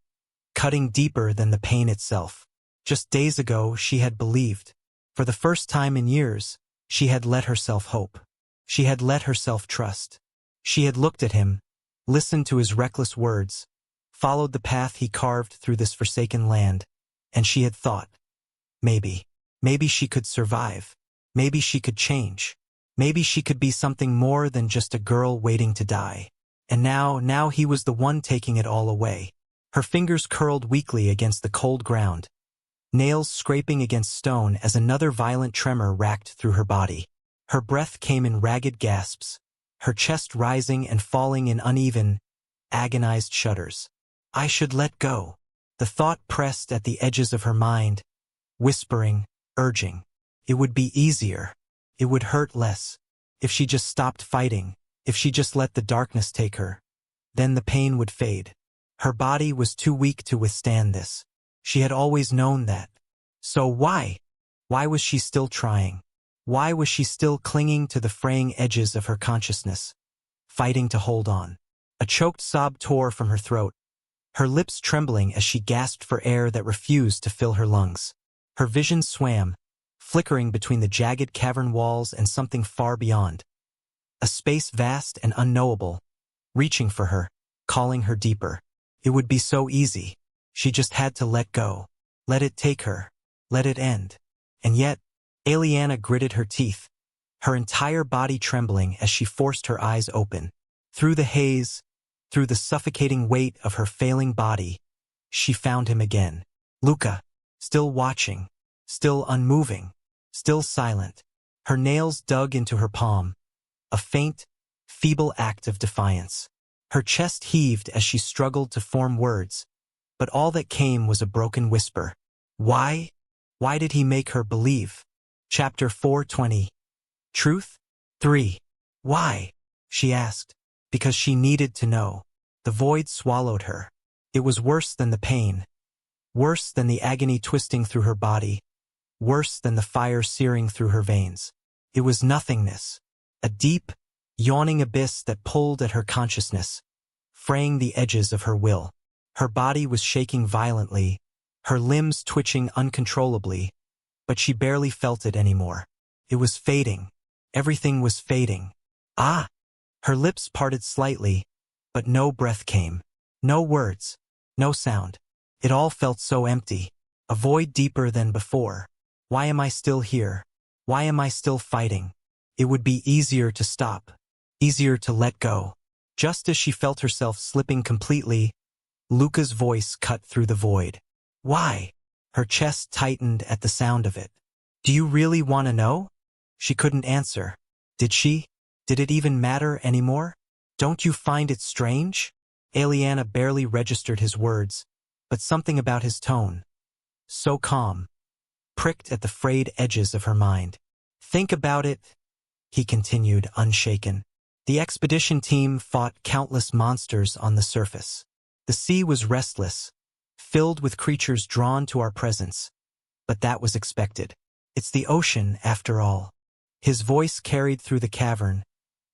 Speaker 1: cutting deeper than the pain itself. Just days ago, she had believed. For the first time in years, she had let herself hope. She had let herself trust. She had looked at him, listened to his reckless words, followed the path he carved through this forsaken land, and she had thought, maybe she could survive. Maybe she could change. Maybe she could be something more than just a girl waiting to die. And now he was the one taking it all away. Her fingers curled weakly against the cold ground, nails scraping against stone as another violent tremor racked through her body. Her breath came in ragged gasps, her chest rising and falling in uneven, agonized shudders. I should let go. The thought pressed at the edges of her mind, whispering, urging. It would be easier. It would hurt less. If she just stopped fighting, if she just let the darkness take her, then the pain would fade. Her body was too weak to withstand this. She had always known that. So why? Why was she still trying? Why was she still clinging to the fraying edges of her consciousness, fighting to hold on? A choked sob tore from her throat, her lips trembling as she gasped for air that refused to fill her lungs. Her vision swam, flickering between the jagged cavern walls and something far beyond. A space vast and unknowable, reaching for her, calling her deeper. It would be so easy. She just had to let go. Let it take her. Let it end. And yet, Eliana gritted her teeth, her entire body trembling as she forced her eyes open. Through the haze, through the suffocating weight of her failing body, she found him again. Luca, still watching, still unmoving, still silent, her nails dug into her palm, a faint, feeble act of defiance. Her chest heaved as she struggled to form words, but all that came was a broken whisper. Why? Why did he make her believe? Chapter 420. Truth? 3. Why? She asked, because she needed to know. The void swallowed her. It was worse than the pain, worse than the agony twisting through her body, worse than the fire searing through her veins. It was nothingness, a deep, yawning abyss that pulled at her consciousness, fraying the edges of her will. Her body was shaking violently, her limbs twitching uncontrollably, but she barely felt it anymore. It was fading. Everything was fading. Ah! Her lips parted slightly, but no breath came. No words. No sound. It all felt so empty. A void deeper than before. Why am I still here? Why am I still fighting? It would be easier to stop. Easier to let go. Just as she felt herself slipping completely, Luca's voice cut through the void. Why? Her chest tightened at the sound of it. Do you really want to know? She couldn't answer. Did she? Did it even matter anymore? Don't you find it strange? Eliana barely registered his words, but something about his tone, so calm, pricked at the frayed edges of her mind. Think about it, he continued, unshaken. The expedition team fought countless monsters on the surface. The sea was restless, filled with creatures drawn to our presence. But that was expected. It's the ocean, after all. His voice carried through the cavern,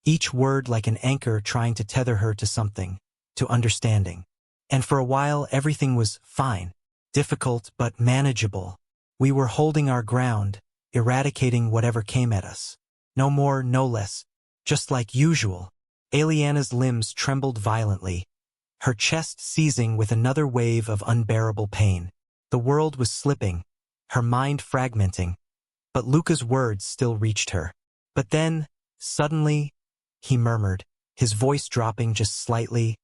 Speaker 1: each word like an anchor trying to tether her to something, to understanding. And for a while everything was fine, difficult but manageable. We were holding our ground, eradicating whatever came at us. No more, no less, just like usual. Eliana's limbs trembled violently, her chest seizing with another wave of unbearable pain. The world was slipping, her mind fragmenting, but Luca's words still reached her. But then, suddenly, he murmured, his voice dropping just slightly.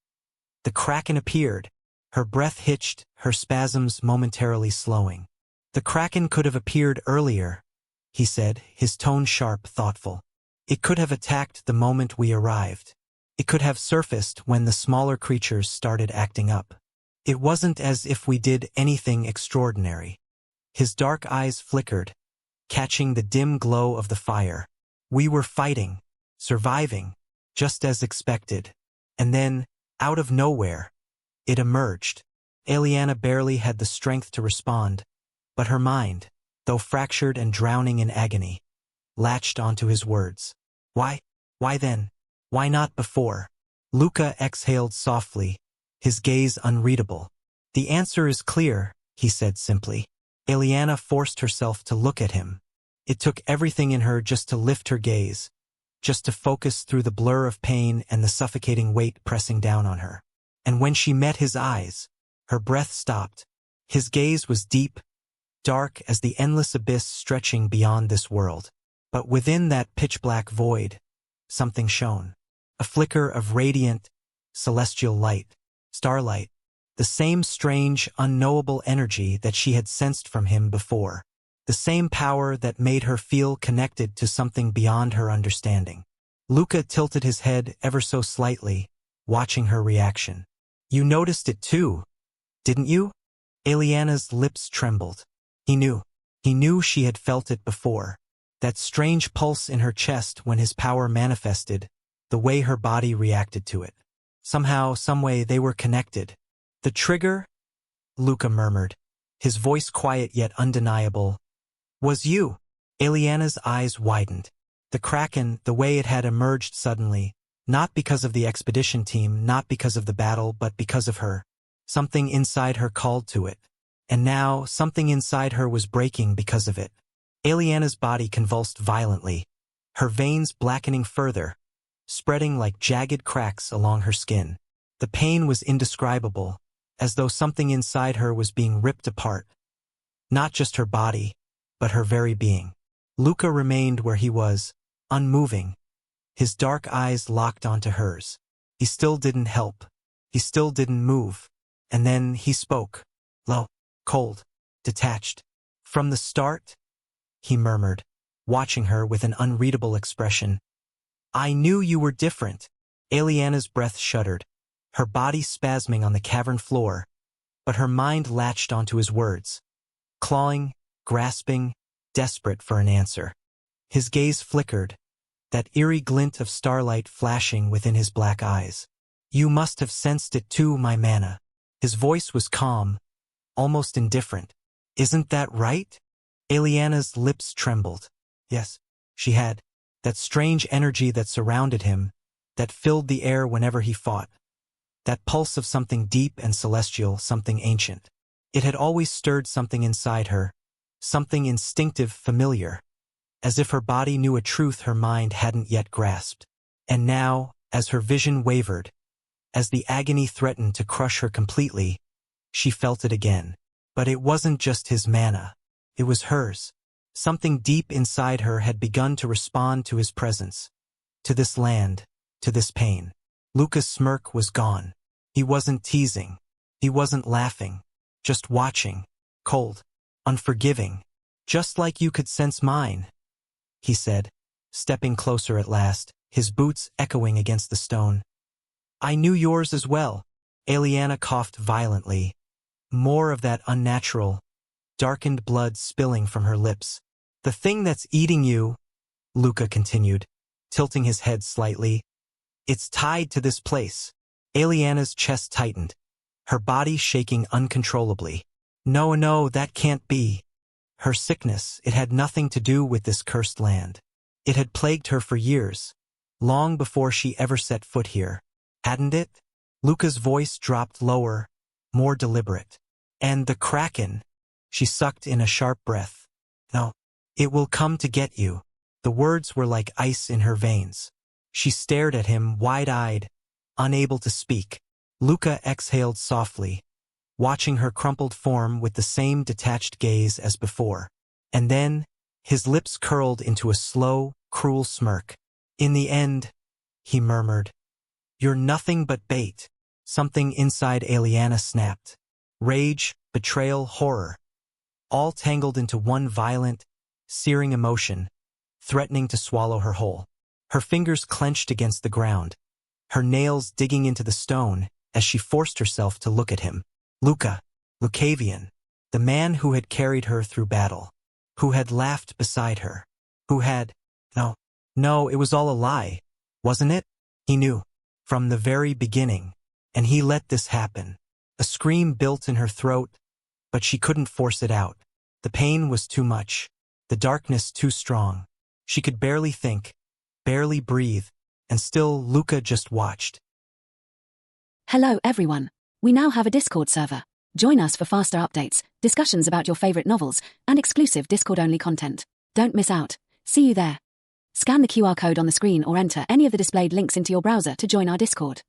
Speaker 1: The Kraken appeared, her breath hitched, her spasms momentarily slowing. The Kraken could have appeared earlier, he said, his tone sharp, thoughtful. It could have attacked the moment we arrived. It could have surfaced when the smaller creatures started acting up. It wasn't as if we did anything extraordinary. His dark eyes flickered, catching the dim glow of the fire. We were fighting, surviving, just as expected. And then, out of nowhere, it emerged. Eliana barely had the strength to respond, but her mind, though fractured and drowning in agony, latched onto his words. Why? Why then? Why not before? Luca exhaled softly, his gaze unreadable. The answer is clear, he said simply. Eliana forced herself to look at him. It took everything in her just to lift her gaze, just to focus through the blur of pain and the suffocating weight pressing down on her. And when she met his eyes, her breath stopped. His gaze was deep, dark as the endless abyss stretching beyond this world. But within that pitch-black void, something shone. A flicker of radiant, celestial light, starlight, the same strange, unknowable energy that she had sensed from him before. The same power that made her feel connected to something beyond her understanding. Luca tilted his head ever so slightly, watching her reaction. You noticed it too, didn't you? Eliana's lips trembled. He knew. He knew she had felt it before. That strange pulse in her chest when his power manifested, the way her body reacted to it. Somehow, someway, they were connected. The trigger? Luca murmured, his voice quiet yet undeniable. Was you? Eliana's eyes widened. The Kraken, the way it had emerged suddenly, not because of the expedition team, not because of the battle, but because of her. Something inside her called to it. And now, something inside her was breaking because of it. Eliana's body convulsed violently, her veins blackening further, spreading like jagged cracks along her skin. The pain was indescribable, as though something inside her was being ripped apart. Not just her body, but her very being. Luca remained where he was, unmoving, his dark eyes locked onto hers. He still didn't help. He still didn't move. And then he spoke. Low, cold, detached. From the start, he murmured, watching her with an unreadable expression. I knew you were different. Eliana's breath shuddered, her body spasming on the cavern floor, but her mind latched onto his words. Clawing, grasping, desperate for an answer. His gaze flickered, that eerie glint of starlight flashing within his black eyes. You must have sensed it too, my mana. His voice was calm, almost indifferent. Isn't that right? Eliana's lips trembled. Yes, she had. That strange energy that surrounded him, that filled the air whenever he fought. That pulse of something deep and celestial, something ancient. It had always stirred something inside her, something instinctive, familiar, as if her body knew a truth her mind hadn't yet grasped. And now, as her vision wavered, as the agony threatened to crush her completely, she felt it again. But it wasn't just his mana. It was hers. Something deep inside her had begun to respond to his presence, to this land, to this pain. Luca's smirk was gone. He wasn't teasing. He wasn't laughing. Just watching. Cold. Unforgiving. Just like you could sense mine, he said, stepping closer at last, his boots echoing against the stone. I knew yours as well. Eliana coughed violently. More of that unnatural, darkened blood spilling from her lips. The thing that's eating you, Luca continued, tilting his head slightly, it's tied to this place. Eliana's chest tightened, her body shaking uncontrollably. No, that can't be. Her sickness, it had nothing to do with this cursed land. It had plagued her for years, long before she ever set foot here. Hadn't it? Luca's voice dropped lower, more deliberate. And the Kraken, she sucked in a sharp breath. No, it will come to get you. The words were like ice in her veins. She stared at him wide-eyed, unable to speak. Luca exhaled softly, watching her crumpled form with the same detached gaze as before. And then, his lips curled into a slow, cruel smirk. In the end, he murmured, you're nothing but bait. Something inside Eliana snapped. Rage, betrayal, horror. All tangled into one violent, searing emotion, threatening to swallow her whole. Her fingers clenched against the ground, her nails digging into the stone as she forced herself to look at him. Luca, Lucavion, the man who had carried her through battle, who had laughed beside her, who had... No, it was all a lie, wasn't it? He knew, from the very beginning, and he let this happen. A scream built in her throat, but she couldn't force it out. The pain was too much, the darkness too strong. She could barely think, barely breathe, and still Luca just watched.
Speaker 2: Hello everyone. We now have a Discord server. Join us for faster updates, discussions about your favorite novels, and exclusive Discord-only content. Don't miss out. See you there. Scan the QR code on the screen or enter any of the displayed links into your browser to join our Discord.